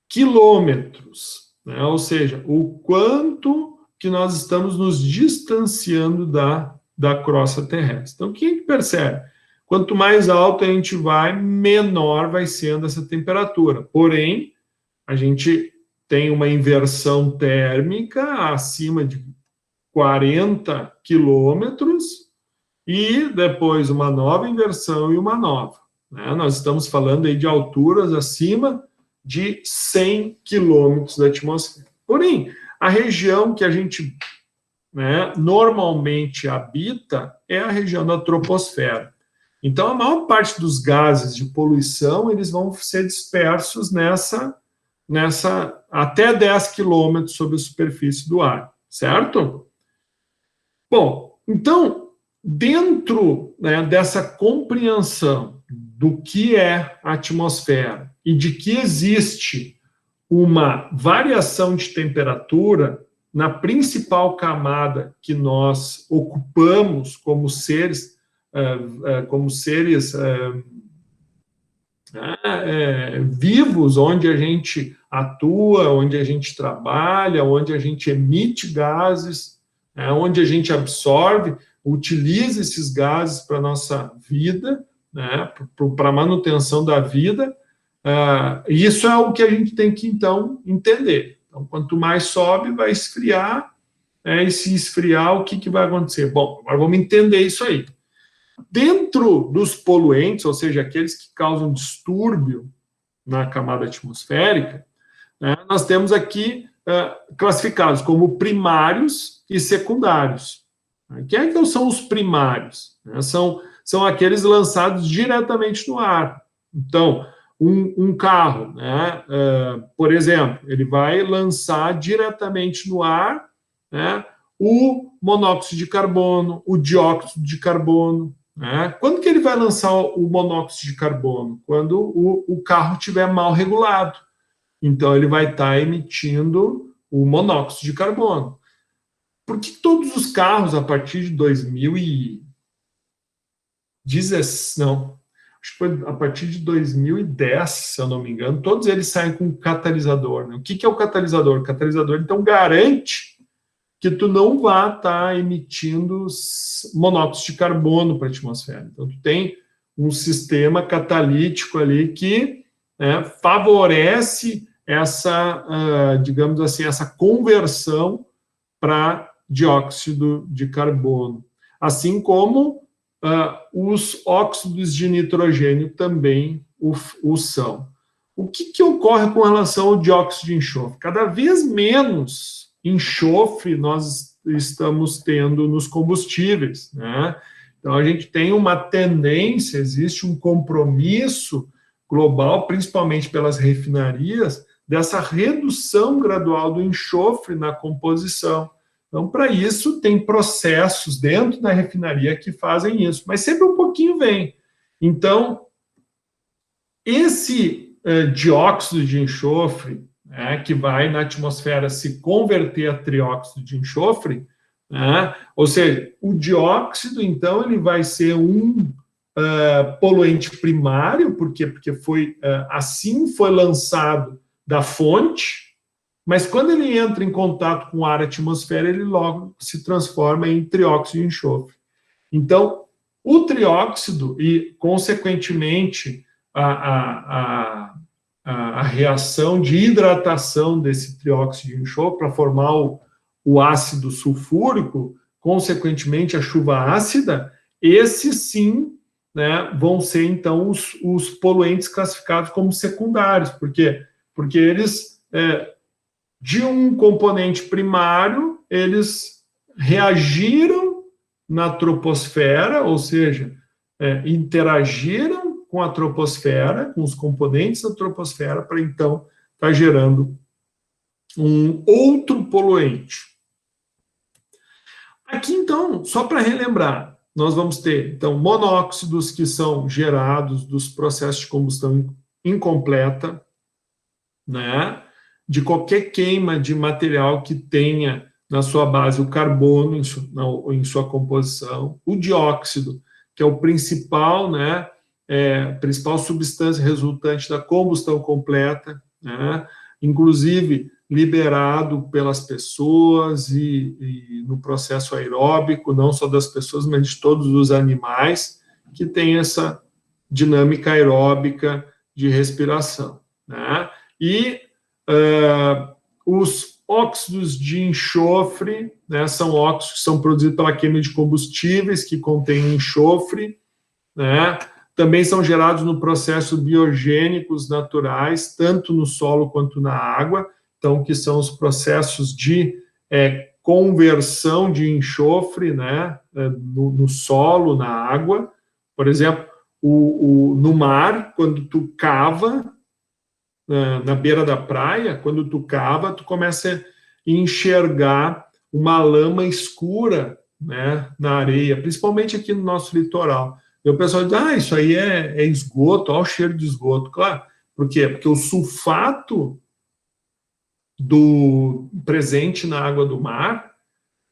quilômetros, né, ou seja, o quanto que nós estamos nos distanciando da crosta terrestre. Então, o que a gente percebe? Quanto mais alto a gente vai, menor vai sendo essa temperatura. Porém, a gente tem uma inversão térmica acima de 40 quilômetros e depois uma nova inversão e uma nova, né? Nós estamos falando aí de alturas acima de 100 quilômetros da atmosfera. Porém, a região que a gente, né, normalmente habita é a região da troposfera. Então, a maior parte dos gases de poluição, eles vão ser dispersos nessa até 10 quilômetros sobre a superfície do ar, certo? Bom, então, dentro, né, dessa compreensão do que é a atmosfera e de que existe uma variação de temperatura na principal camada que nós ocupamos como seres vivos, onde a gente atua, onde a gente trabalha, onde a gente emite gases, onde a gente absorve, utiliza esses gases para a nossa vida, né, para a manutenção da vida. Isso é o que a gente tem que, então, entender. Então, quanto mais sobe, vai esfriar, e se esfriar, o que vai acontecer? Bom, agora vamos entender isso aí. Dentro dos poluentes, ou seja, aqueles que causam distúrbio na camada atmosférica, né, nós temos aqui classificados como primários e secundários. Quem então são os primários? São aqueles lançados diretamente no ar. Então, um carro, né, por exemplo, ele vai lançar diretamente no ar, né, o monóxido de carbono, o dióxido de carbono. Né? Quando que ele vai lançar o monóxido de carbono? Quando o carro estiver mal regulado. Então, ele vai estar emitindo o monóxido de carbono. Por que todos os carros, a partir de 2010, não, acho que foi a partir de 2010, se eu não me engano, todos eles saem com catalisador. Né? O que é o catalisador? O catalisador, então, garante que tu não vá estar emitindo monóxido de carbono para a atmosfera. Então, tu tem um sistema catalítico ali que, né, favorece essa, digamos assim, essa conversão para dióxido de carbono. Assim como os óxidos de nitrogênio também o são. O que ocorre com relação ao dióxido de enxofre? Cada vez menos enxofre nós estamos tendo nos combustíveis, né? Então, a gente tem uma tendência, existe um compromisso global, principalmente pelas refinarias, dessa redução gradual do enxofre na composição. Então, para isso, tem processos dentro da refinaria que fazem isso, mas sempre um pouquinho vem. Então, esse dióxido de enxofre, né, que vai na atmosfera se converter a trióxido de enxofre, né, ou seja, o dióxido, então, ele vai ser um poluente primário, porque foi, assim foi lançado da fonte, mas quando ele entra em contato com o ar, a atmosfera, ele logo se transforma em trióxido de enxofre. Então, o trióxido e, consequentemente, a reação de hidratação desse trióxido de enxofre para formar o ácido sulfúrico, consequentemente a chuva ácida, esses sim, né, vão ser então os poluentes classificados como secundários, porque eles, de um componente primário, eles reagiram na troposfera, ou seja, interagiram com a troposfera, com os componentes da troposfera, para então estar gerando um outro poluente. Aqui, então, só para relembrar, nós vamos ter, então, monóxidos que são gerados dos processos de combustão incompleta, né, de qualquer queima de material que tenha na sua base o carbono em sua composição, o dióxido, que é o principal, né, principal substância resultante da combustão completa, né, inclusive liberado pelas pessoas e no processo aeróbico, não só das pessoas, mas de todos os animais que têm essa dinâmica aeróbica de respiração, né? E os óxidos de enxofre, né, são óxidos que são produzidos pela queima de combustíveis que contêm enxofre, né? Também são gerados no processo biogênicos naturais, tanto no solo quanto na água, então, que são os processos de conversão de enxofre, né, no solo, na água. Por exemplo, no mar, quando tu cava, na beira da praia, quando tu cava, tu começa a enxergar uma lama escura, né, na areia, principalmente aqui no nosso litoral. E o pessoal diz, isso aí é esgoto, olha o cheiro de esgoto. Claro, por quê? Porque o sulfato do presente na água do mar,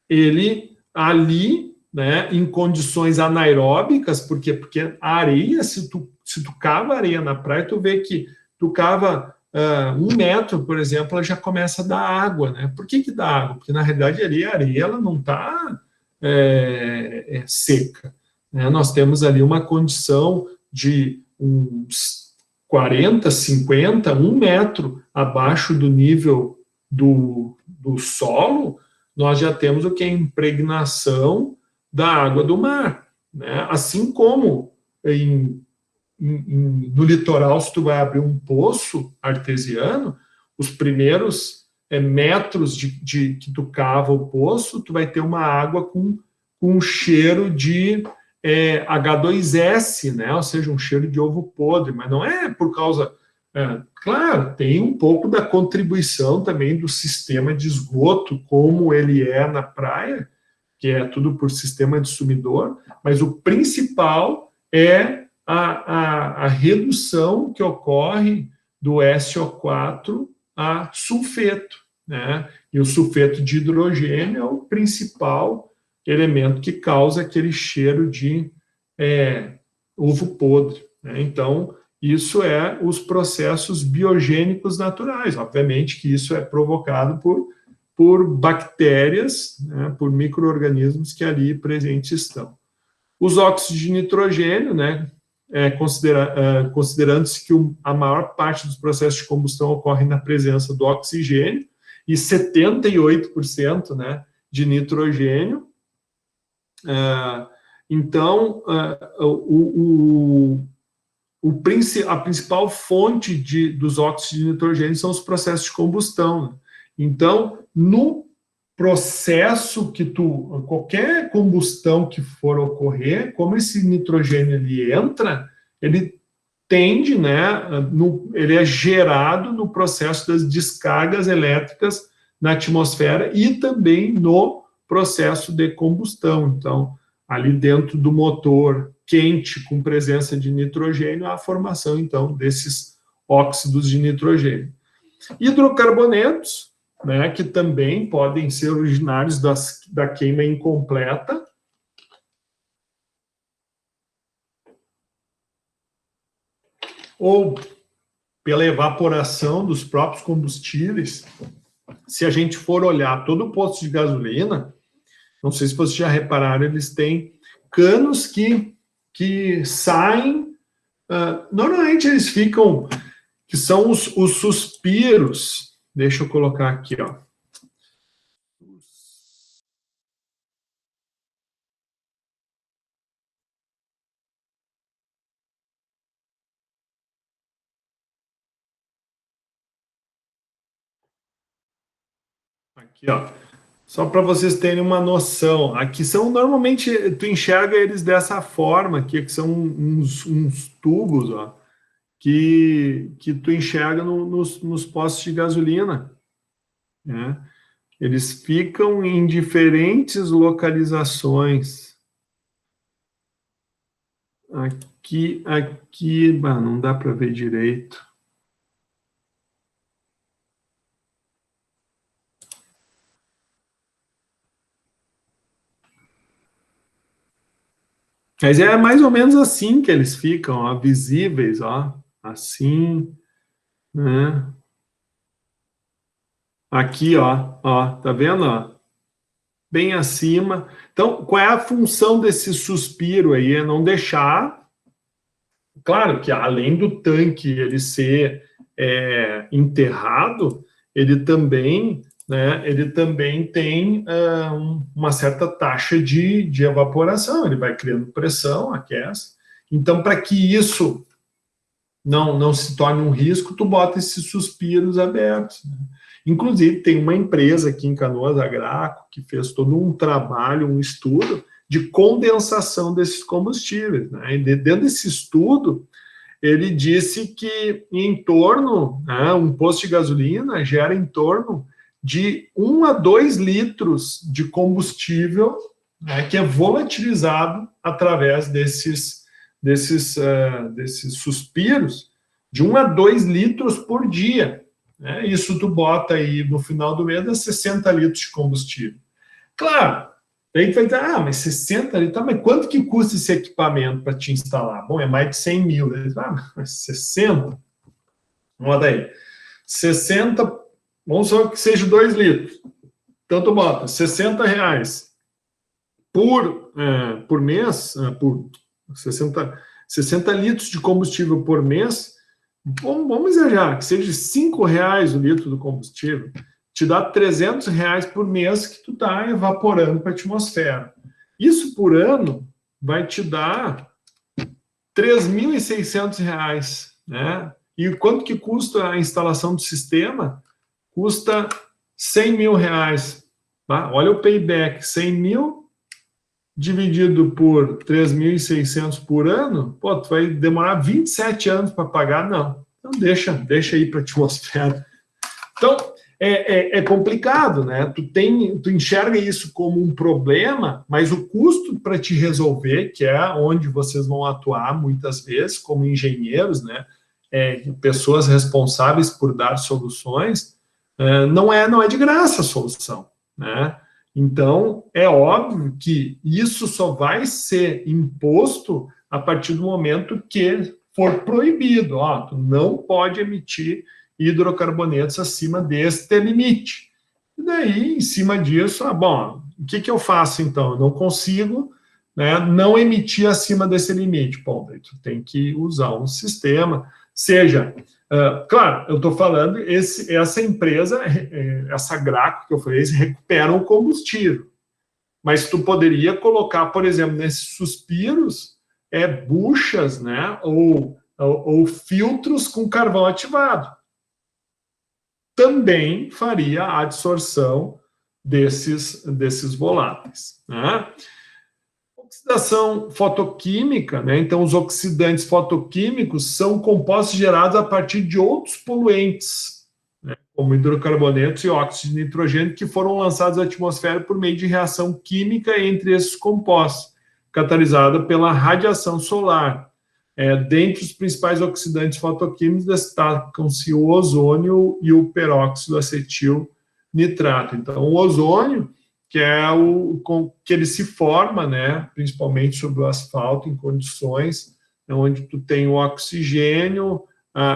ele ali, né, em condições anaeróbicas, porque a areia, se tu cava areia na praia, tu vê que tu cava 1 metro, por exemplo, ela já começa a dar água, né? Por que dá água? Porque, na realidade, a areia ela não está seca, né? Nós temos ali uma condição de uns 40, 50, 1 metro abaixo do nível do solo, nós já temos o que é impregnação da água do mar, né? Assim como no litoral, se tu vai abrir um poço artesiano, os primeiros metros que tu cava o poço, tu vai ter uma água com um cheiro de H2S, né? Ou seja, um cheiro de ovo podre, mas não é por causa... claro, tem um pouco da contribuição também do sistema de esgoto, como ele é na praia, que é tudo por sistema de sumidor, mas o principal é a redução que ocorre do SO4 a sulfeto, né? E o sulfeto de hidrogênio é o principal elemento que causa aquele cheiro de ovo podre, né? Então, isso é os processos biogênicos naturais. Obviamente que isso é provocado por bactérias, né, por micro-organismos que ali presentes estão. Os óxidos de nitrogênio, né, considerando-se que a maior parte dos processos de combustão ocorre na presença do oxigênio, e 78%, né, de nitrogênio. Então, a principal fonte dos óxidos de nitrogênio são os processos de combustão, né? Então, no processo qualquer combustão que for ocorrer, como esse nitrogênio ele entra, ele tende, né, ele é gerado no processo das descargas elétricas na atmosfera e também no processo de combustão. Então, ali dentro do motor quente com presença de nitrogênio, há a formação, então, desses óxidos de nitrogênio. Hidrocarbonetos, né, que também podem ser originários da queima incompleta. Ou pela evaporação dos próprios combustíveis. Se a gente for olhar todo o posto de gasolina, não sei se vocês já repararam, eles têm canos que saem, normalmente eles ficam, que são os suspiros. Deixa eu colocar aqui, ó. Aqui, ó. Só para vocês terem uma noção, aqui são, normalmente, tu enxerga eles dessa forma, aqui, que são uns tubos, ó, que tu enxerga nos postos de gasolina, né? Eles ficam em diferentes localizações. Aqui, não dá para ver direito. Mas é mais ou menos assim que eles ficam, ó, visíveis, ó, assim, né? Aqui, ó, tá vendo, ó? Bem acima. Então, qual é a função desse suspiro aí? É não deixar... Claro que além do tanque ele ser enterrado, ele também tem uma certa taxa de evaporação, ele vai criando pressão, aquece. Então, para que isso não se torne um risco, tu bota esses suspiros abertos, né? Inclusive, tem uma empresa aqui em Canoas, a Graco, que fez todo um trabalho, um estudo de condensação desses combustíveis, né? E dentro desse estudo, ele disse que em torno, né, um posto de gasolina gera em torno de 1 a 2 litros de combustível, né, que é volatilizado através desses suspiros, de 1 a 2 litros por dia, né? Isso tu bota aí no final do mês, é 60 litros de combustível. Claro, aí tu vai dizer, mas 60 litros, tá, mas quanto que custa esse equipamento para te instalar? Bom, é mais de 100 mil. Mas 60? Vamos daí. 60, vamos só que seja 2 litros. Então tu bota R$60 por mês, por 60 litros de combustível por mês. Vamos exagerar, que seja R$5 o litro do combustível, te dá R$300 por mês que tu está evaporando para a atmosfera. Isso por ano vai te dar R$3.600, né? E quanto que custa a instalação do sistema? Custa R$100 mil, tá? Olha o payback, 100 mil dividido por 3.600 por ano, pô, tu vai demorar 27 anos para pagar? Não. Então deixa ir para a atmosfera. Então, é complicado, né? Tu enxerga isso como um problema, mas o custo para te resolver, que é onde vocês vão atuar muitas vezes, como engenheiros, né? Pessoas responsáveis por dar soluções, não é de graça a solução, né? Então, é óbvio que isso só vai ser imposto a partir do momento que for proibido. Ó, tu não pode emitir hidrocarbonetos acima deste limite. E daí, em cima disso, bom, o que eu faço então? Eu não consigo, né, não emitir acima desse limite. Bom, daí tu tem que usar um sistema, seja... claro, eu estou falando, essa empresa, essa Graco que eu falei, eles recuperam o combustível. Mas tu poderia colocar, por exemplo, nesses suspiros, buchas, né, ou filtros com carvão ativado. Também faria a adsorção desses voláteis, né? Oxidação fotoquímica, né? Então, os oxidantes fotoquímicos são compostos gerados a partir de outros poluentes, né? Como hidrocarbonetos e óxido de nitrogênio, que foram lançados à atmosfera por meio de reação química entre esses compostos, catalisada pela radiação solar. Dentre os principais oxidantes fotoquímicos destacam-se o ozônio e o peróxido acetil nitrato. Então, o ozônio, que é que ele se forma, né, principalmente sobre o asfalto, em condições onde tu tem o oxigênio,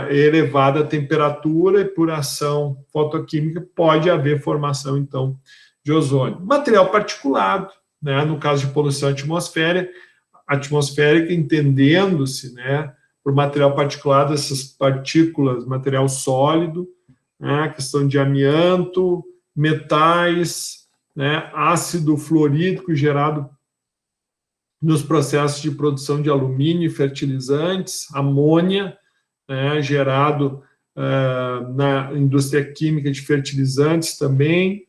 elevada temperatura e por ação fotoquímica pode haver formação, então, de ozônio. Material particulado, né, no caso de poluição atmosférica, entendendo-se, né, por material particulado, essas partículas, material sólido, né, questão de amianto, metais, né, ácido fluorídrico gerado nos processos de produção de alumínio e fertilizantes, amônia, né, gerado na indústria química de fertilizantes também,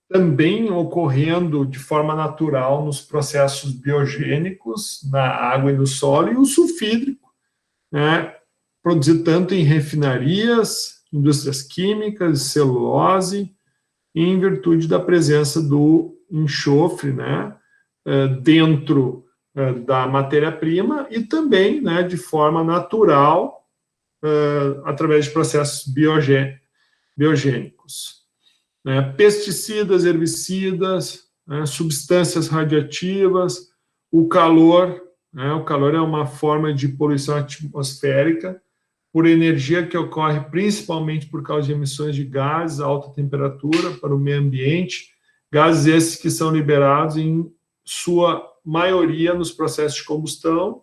também ocorrendo de forma natural nos processos biogênicos, na água e no solo, e o sulfídrico, né, produzido tanto em refinarias, indústrias químicas, celulose, em virtude da presença do enxofre, né, dentro da matéria-prima e também, né, de forma natural, através de processos biogênicos. Pesticidas, herbicidas, substâncias radioativas, o calor é uma forma de poluição atmosférica, por energia que ocorre principalmente por causa de emissões de gases a alta temperatura para o meio ambiente, gases esses que são liberados em sua maioria nos processos de combustão,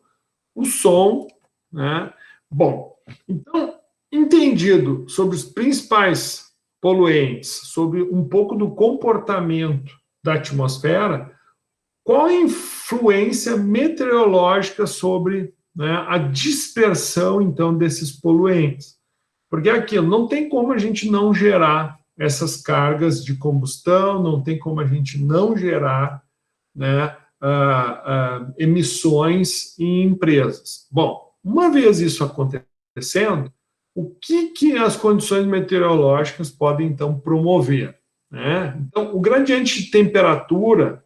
o som, né? Bom, então, entendido sobre os principais poluentes, sobre um pouco do comportamento da atmosfera, qual a influência meteorológica sobre, né, a dispersão, então, desses poluentes? Porque aquilo, não tem como a gente não gerar essas cargas de combustão, não tem como a gente não gerar, né, emissões em empresas. Bom, uma vez isso acontecendo, o que as condições meteorológicas podem, então, promover, né? Então, o gradiente de temperatura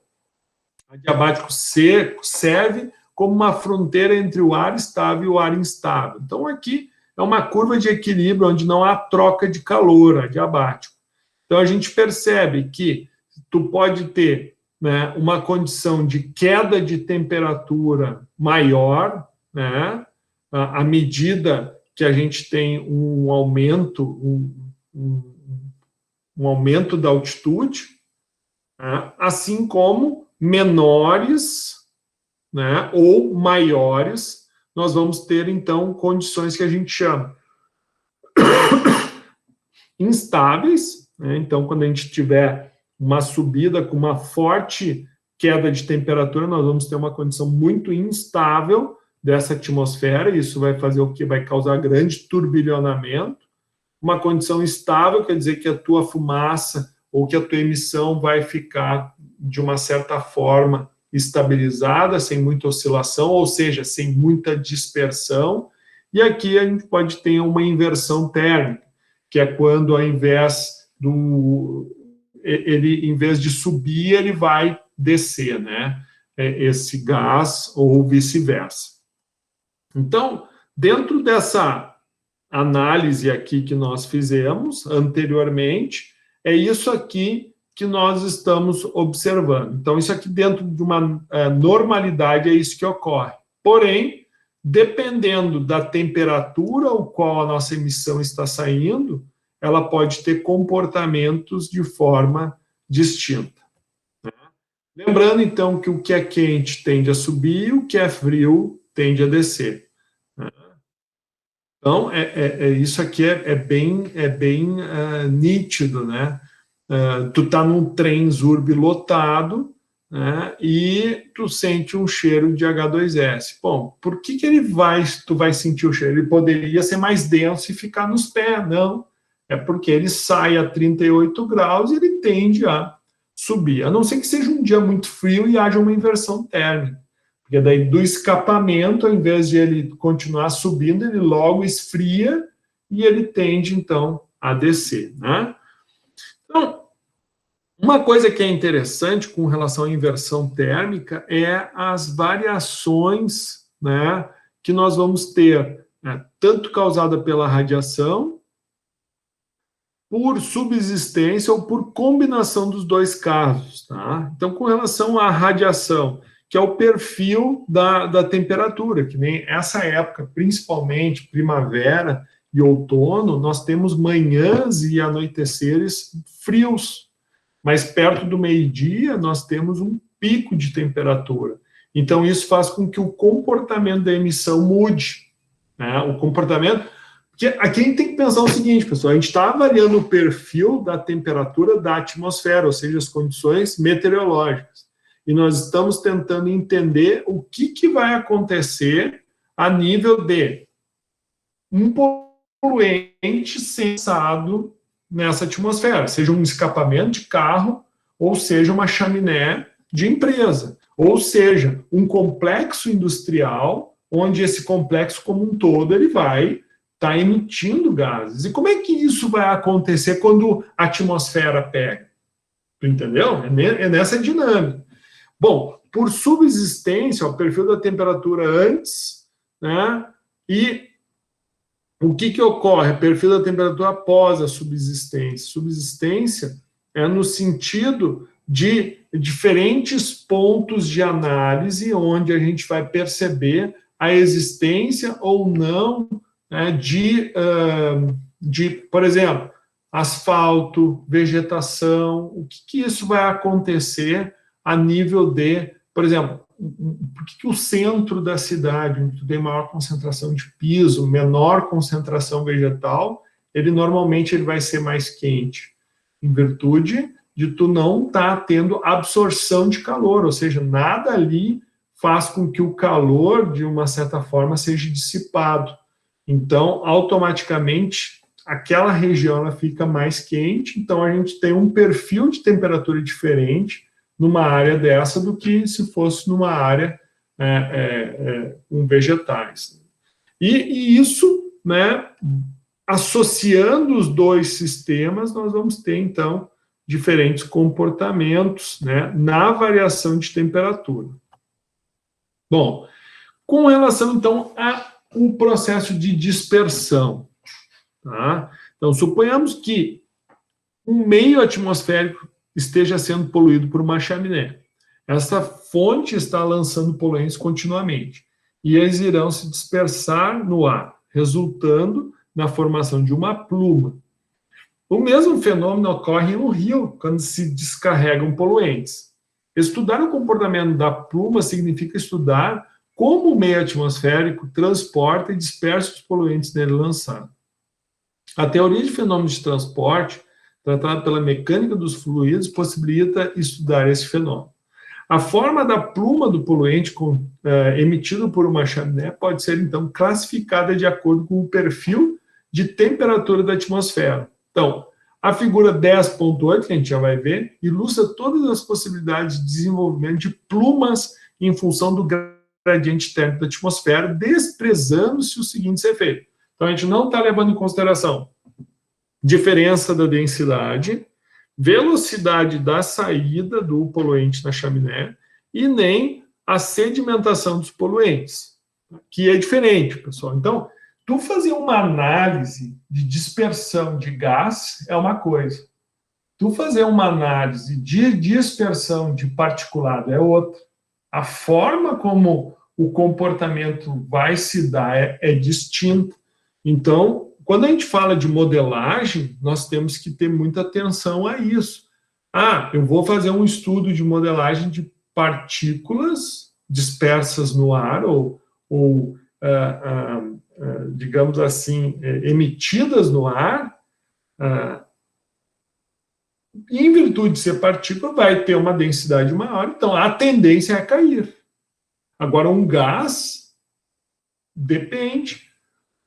adiabático seco serve como uma fronteira entre o ar estável e o ar instável. Então, aqui é uma curva de equilíbrio onde não há troca de calor adiabático. Então, a gente percebe que tu pode ter, né, uma condição de queda de temperatura maior, né, à medida que a gente tem um aumento, um aumento da altitude, né, assim como menores, né, ou maiores, nós vamos ter, então, condições que a gente chama instáveis, né? Então, quando a gente tiver uma subida com uma forte queda de temperatura, nós vamos ter uma condição muito instável dessa atmosfera, isso vai fazer o que? Vai causar grande turbilhonamento. Uma condição estável quer dizer que a tua fumaça ou que a tua emissão vai ficar, de uma certa forma, estabilizada, sem muita oscilação, ou seja, sem muita dispersão. E aqui a gente pode ter uma inversão térmica, que é quando, ao invés em vez de subir, ele vai descer, né? Esse gás, ou vice-versa. Então, dentro dessa análise aqui que nós fizemos anteriormente, é isso aqui que nós estamos observando. Então, isso aqui dentro de uma normalidade é isso que ocorre. Porém, dependendo da temperatura ao qual a nossa emissão está saindo, ela pode ter comportamentos de forma distinta. Lembrando, então, que o que é quente tende a subir e o que é frio tende a descer. Então, isso aqui é bem nítido, né? Tu tá num trem Zurb lotado, né, e tu sente um cheiro de H2S. Bom, por que tu vai sentir o cheiro? Ele poderia ser mais denso e ficar nos pés. Não, é porque ele sai a 38 graus e ele tende a subir. A não ser que seja um dia muito frio e haja uma inversão térmica. Porque daí do escapamento, ao invés de ele continuar subindo, ele logo esfria e ele tende, então, a descer, né? Então, uma coisa que é interessante com relação à inversão térmica é as variações, né, que nós vamos ter, né, tanto causada pela radiação, por subsistência ou por combinação dos dois casos, tá? Então, com relação à radiação, que é o perfil da temperatura, que nem essa época, principalmente primavera e outono, nós temos manhãs e anoiteceres frios, mas perto do meio-dia nós temos um pico de temperatura. Então, isso faz com que o comportamento da emissão mude, né? O comportamento... Porque aqui a gente tem que pensar o seguinte, pessoal, a gente está avaliando o perfil da temperatura da atmosfera, ou seja, as condições meteorológicas. E nós estamos tentando entender o que vai acontecer a nível de um poluente sensado nessa atmosfera, seja um escapamento de carro, ou seja uma chaminé de empresa, ou seja, um complexo industrial, onde esse complexo como um todo ele vai estar emitindo gases. E como é que isso vai acontecer quando a atmosfera pega? Tu entendeu? É nessa dinâmica. Bom, por subsistência, o perfil da temperatura antes, né? E o que ocorre? Perfil da temperatura após a subsistência. Subsistência é no sentido de diferentes pontos de análise onde a gente vai perceber a existência ou não, né, de, por exemplo, asfalto, vegetação, o que isso vai acontecer a nível de, por exemplo, por que o centro da cidade, onde tu tem maior concentração de piso, menor concentração vegetal, ele normalmente vai ser mais quente, em virtude de tu não estar tendo absorção de calor, ou seja, nada ali faz com que o calor, de uma certa forma, seja dissipado. Então, automaticamente, aquela região ela fica mais quente, então a gente tem um perfil de temperatura diferente numa área dessa do que se fosse numa área com vegetais. E isso, né, associando os dois sistemas, nós vamos ter, então, diferentes comportamentos, né, na variação de temperatura. Bom, com relação, então, ao processo de dispersão, tá? Então, suponhamos que um meio atmosférico esteja sendo poluído por uma chaminé. Essa fonte está lançando poluentes continuamente, e eles irão se dispersar no ar, resultando na formação de uma pluma. O mesmo fenômeno ocorre no rio, quando se descarregam poluentes. Estudar o comportamento da pluma significa estudar como o meio atmosférico transporta e dispersa os poluentes nele lançados. A teoria de fenômenos de transporte, tratada pela mecânica dos fluidos, possibilita estudar esse fenômeno. A forma da pluma do poluente emitido por uma chaminé pode ser, então, classificada de acordo com o perfil de temperatura da atmosfera. Então, a figura 10.8, que a gente já vai ver, ilustra todas as possibilidades de desenvolvimento de plumas em função do gradiente térmico da atmosfera, desprezando-se os seguintes efeitos. Então, a gente não está levando em consideração diferença da densidade, velocidade da saída do poluente na chaminé e nem a sedimentação dos poluentes, que é diferente, pessoal. Então, tu fazer uma análise de dispersão de gás é uma coisa. Tu fazer uma análise de dispersão de particulado é outra. A forma como o comportamento vai se dar é distinta. Então, quando a gente fala de modelagem, nós temos que ter muita atenção a isso. Eu vou fazer um estudo de modelagem de partículas dispersas no ar ou digamos assim, emitidas no ar, e em virtude de ser partícula, vai ter uma densidade maior, então a tendência é cair. Agora, um gás depende,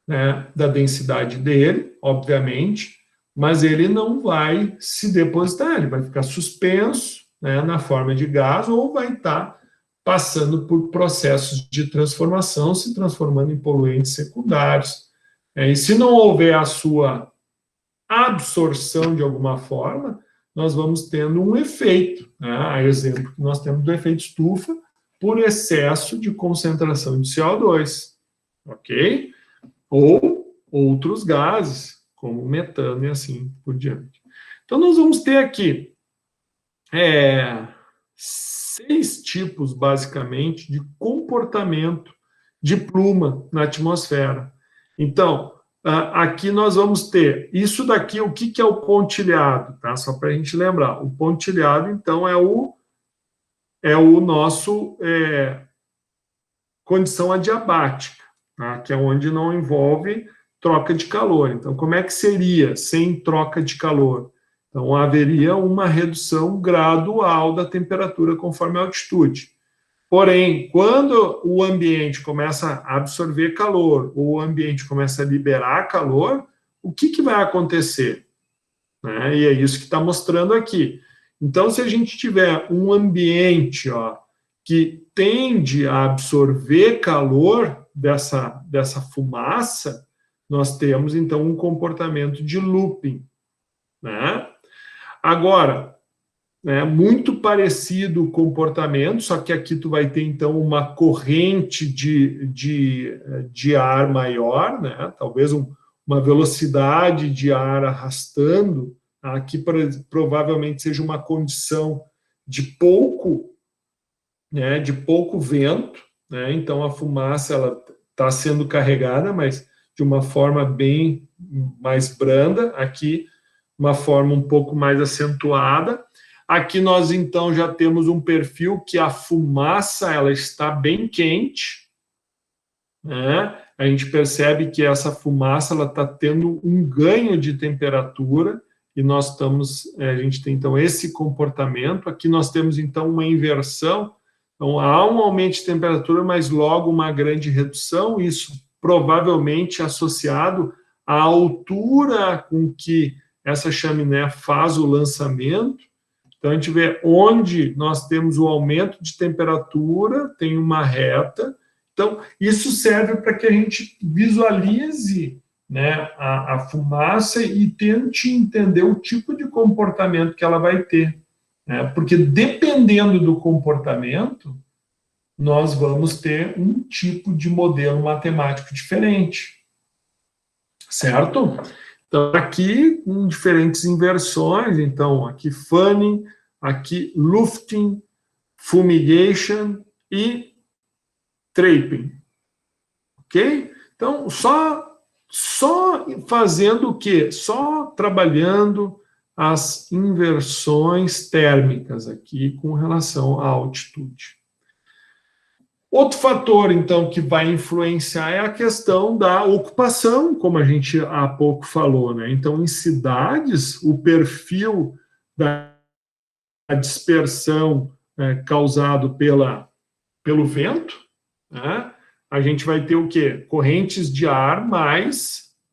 né, da densidade dele, obviamente, mas ele não vai se depositar, ele vai ficar suspenso, né, na forma de gás, ou vai estar passando por processos de transformação, se transformando em poluentes secundários. E se não houver a sua absorção de alguma forma, nós vamos tendo um efeito, né? A exemplo que nós temos do efeito estufa por excesso de concentração de CO2, ok? Ou outros gases, como o metano e assim por diante. Então, nós vamos ter aqui 6 tipos, basicamente, de comportamento de pluma na atmosfera. Então, aqui nós vamos ter, isso daqui, o que é o pontilhado, tá? Só para a gente lembrar. O pontilhado, então, é o nosso condição adiabática, tá? Que é onde não envolve troca de calor. Então, como é que seria sem troca de calor? Então, haveria uma redução gradual da temperatura conforme a altitude. Porém, quando o ambiente começa a absorver calor, ou o ambiente começa a liberar calor, o que vai acontecer? né? E é isso que está mostrando aqui. Então, se a gente tiver um ambiente, ó, que tende a absorver calor dessa fumaça, nós temos, então, um comportamento de looping, né? Agora, muito parecido o comportamento, só que aqui tu vai ter, então, uma corrente de ar maior, né? Talvez uma velocidade de ar arrastando. Aqui provavelmente seja uma condição de pouco vento, né? Então a fumaça ela está sendo carregada, mas de uma forma bem mais branda. Aqui uma forma um pouco mais acentuada. Aqui nós então já temos um perfil que a fumaça ela está bem quente, né? A gente percebe que essa fumaça ela está tendo um ganho de temperatura. E a gente tem, então, esse comportamento. Aqui nós temos, então, uma inversão. Então, há um aumento de temperatura, mas logo uma grande redução. Isso provavelmente associado à altura com que essa chaminé faz o lançamento. Então, a gente vê onde nós temos o aumento de temperatura, tem uma reta. Então, isso serve para que a gente visualize, né, a fumaça e tente entender o tipo de comportamento que ela vai ter, né? Porque dependendo do comportamento, nós vamos ter um tipo de modelo matemático diferente, certo? Então, aqui, com diferentes inversões, então, aqui fanning, aqui lufting, fumigation e trapping, ok? Então, só fazendo o quê? Só trabalhando as inversões térmicas aqui com relação à altitude. Outro fator, então, que vai influenciar é a questão da ocupação, como a gente há pouco falou, né? Então, em cidades, o perfil da dispersão causado pelo vento, né? A gente vai ter o quê? Correntes de ar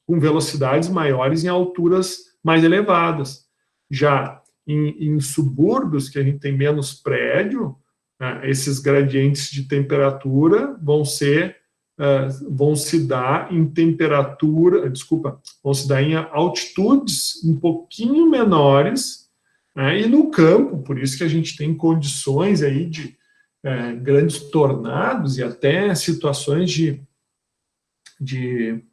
com velocidades maiores em alturas mais elevadas. Já em subúrbios, que a gente tem menos prédio, esses gradientes de temperatura vão se dar em altitudes um pouquinho menores, né? E no campo, por isso que a gente tem condições aí de grandes tornados e até situações de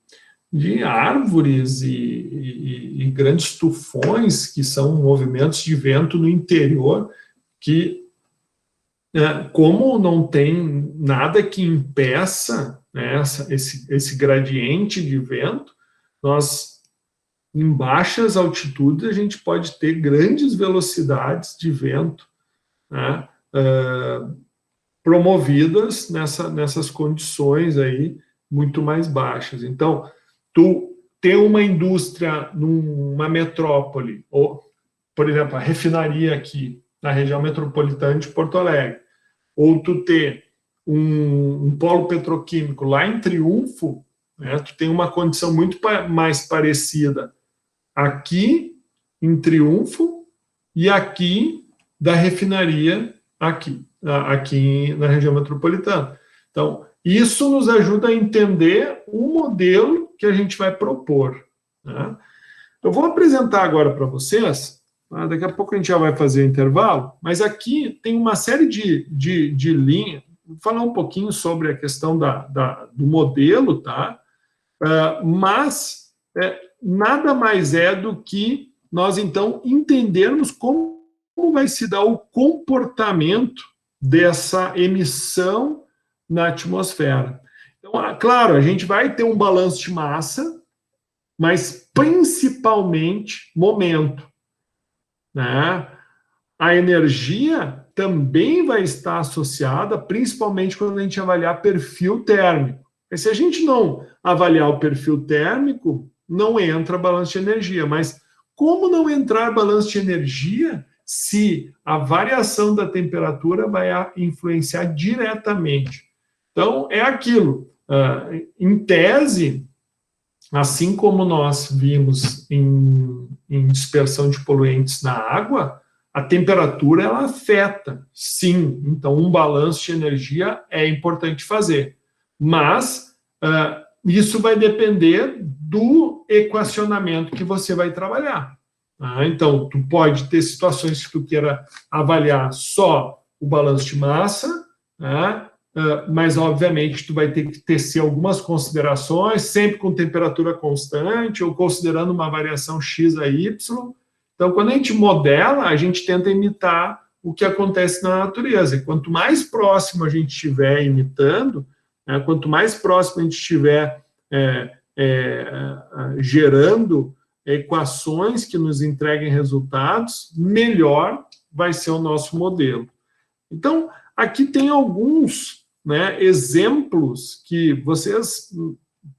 árvores e grandes tufões, que são movimentos de vento no interior, que, como não tem nada que impeça, né, esse gradiente de vento, em baixas altitudes, a gente pode ter grandes velocidades de vento, né, promovidas nessas condições aí muito mais baixas. Então, tu ter uma indústria numa metrópole, ou, por exemplo, a refinaria aqui na região metropolitana de Porto Alegre, ou tu ter um polo petroquímico lá em Triunfo, né, tu tem uma condição muito mais parecida aqui em Triunfo e aqui da refinaria aqui na região metropolitana. Então, isso nos ajuda a entender o modelo que a gente vai propor, né? Eu vou apresentar agora para vocês, tá? Daqui a pouco a gente já vai fazer intervalo, mas aqui tem uma série de linhas. Vou falar um pouquinho sobre a questão do modelo, tá? Mas nada mais é do que nós, então, entendermos como vai se dar o comportamento dessa emissão na atmosfera. Então, claro, a gente vai ter um balanço de massa, mas principalmente momento, né? A energia também vai estar associada, principalmente quando a gente avaliar perfil térmico. E se a gente não avaliar o perfil térmico, não entra balanço de energia. Mas como não entrar balanço de energia se a variação da temperatura vai influenciar diretamente? Então, é aquilo. Em tese, assim como nós vimos em em dispersão de poluentes na água, a temperatura ela afeta, sim. Então, um balanço de energia é importante fazer. Mas isso vai depender do equacionamento que você vai trabalhar. Tá? Então, tu pode ter situações que tu queira avaliar só o balanço de massa, né? Mas, obviamente, tu vai ter que tecer algumas considerações, sempre com temperatura constante, ou considerando uma variação X a Y. Então, quando a gente modela, a gente tenta imitar o que acontece na natureza. E quanto mais próximo a gente estiver imitando, né, quanto mais próximo a gente estiver gerando equações que nos entreguem resultados, melhor vai ser o nosso modelo. Então, aqui tem alguns, né, exemplos que vocês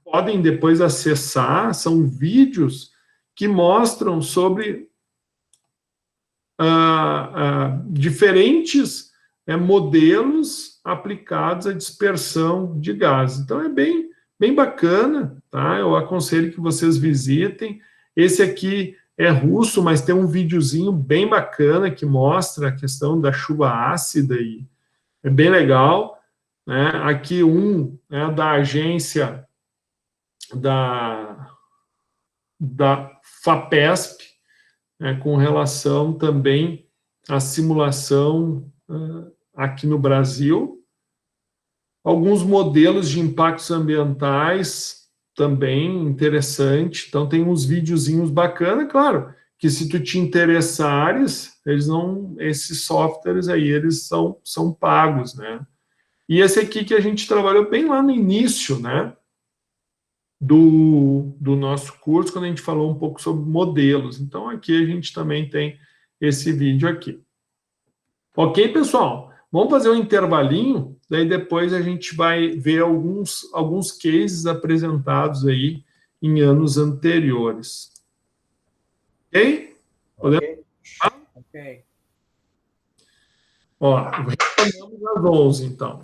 podem depois acessar, são vídeos que mostram sobre diferentes modelos aplicados à dispersão de gases. Então, é bem bacana, tá? Eu aconselho que vocês visitem. Esse aqui é russo, mas tem um videozinho bem bacana que mostra a questão da chuva ácida e é bem legal, né? Aqui da agência da FAPESP, né, com relação também à simulação aqui no Brasil. Alguns modelos de impactos ambientais também interessante. Então, tem uns videozinhos bacanas, claro, que se tu te interessares, esses softwares aí, eles são pagos, né? E esse aqui que a gente trabalhou bem lá no início, né, do nosso curso, quando a gente falou um pouco sobre modelos. Então, aqui a gente também tem esse vídeo aqui. Ok, pessoal? Vamos fazer um intervalinho, daí depois a gente vai ver alguns cases apresentados aí em anos anteriores. Ok? Podemos? Ok. Ó, retornamos às 11, então.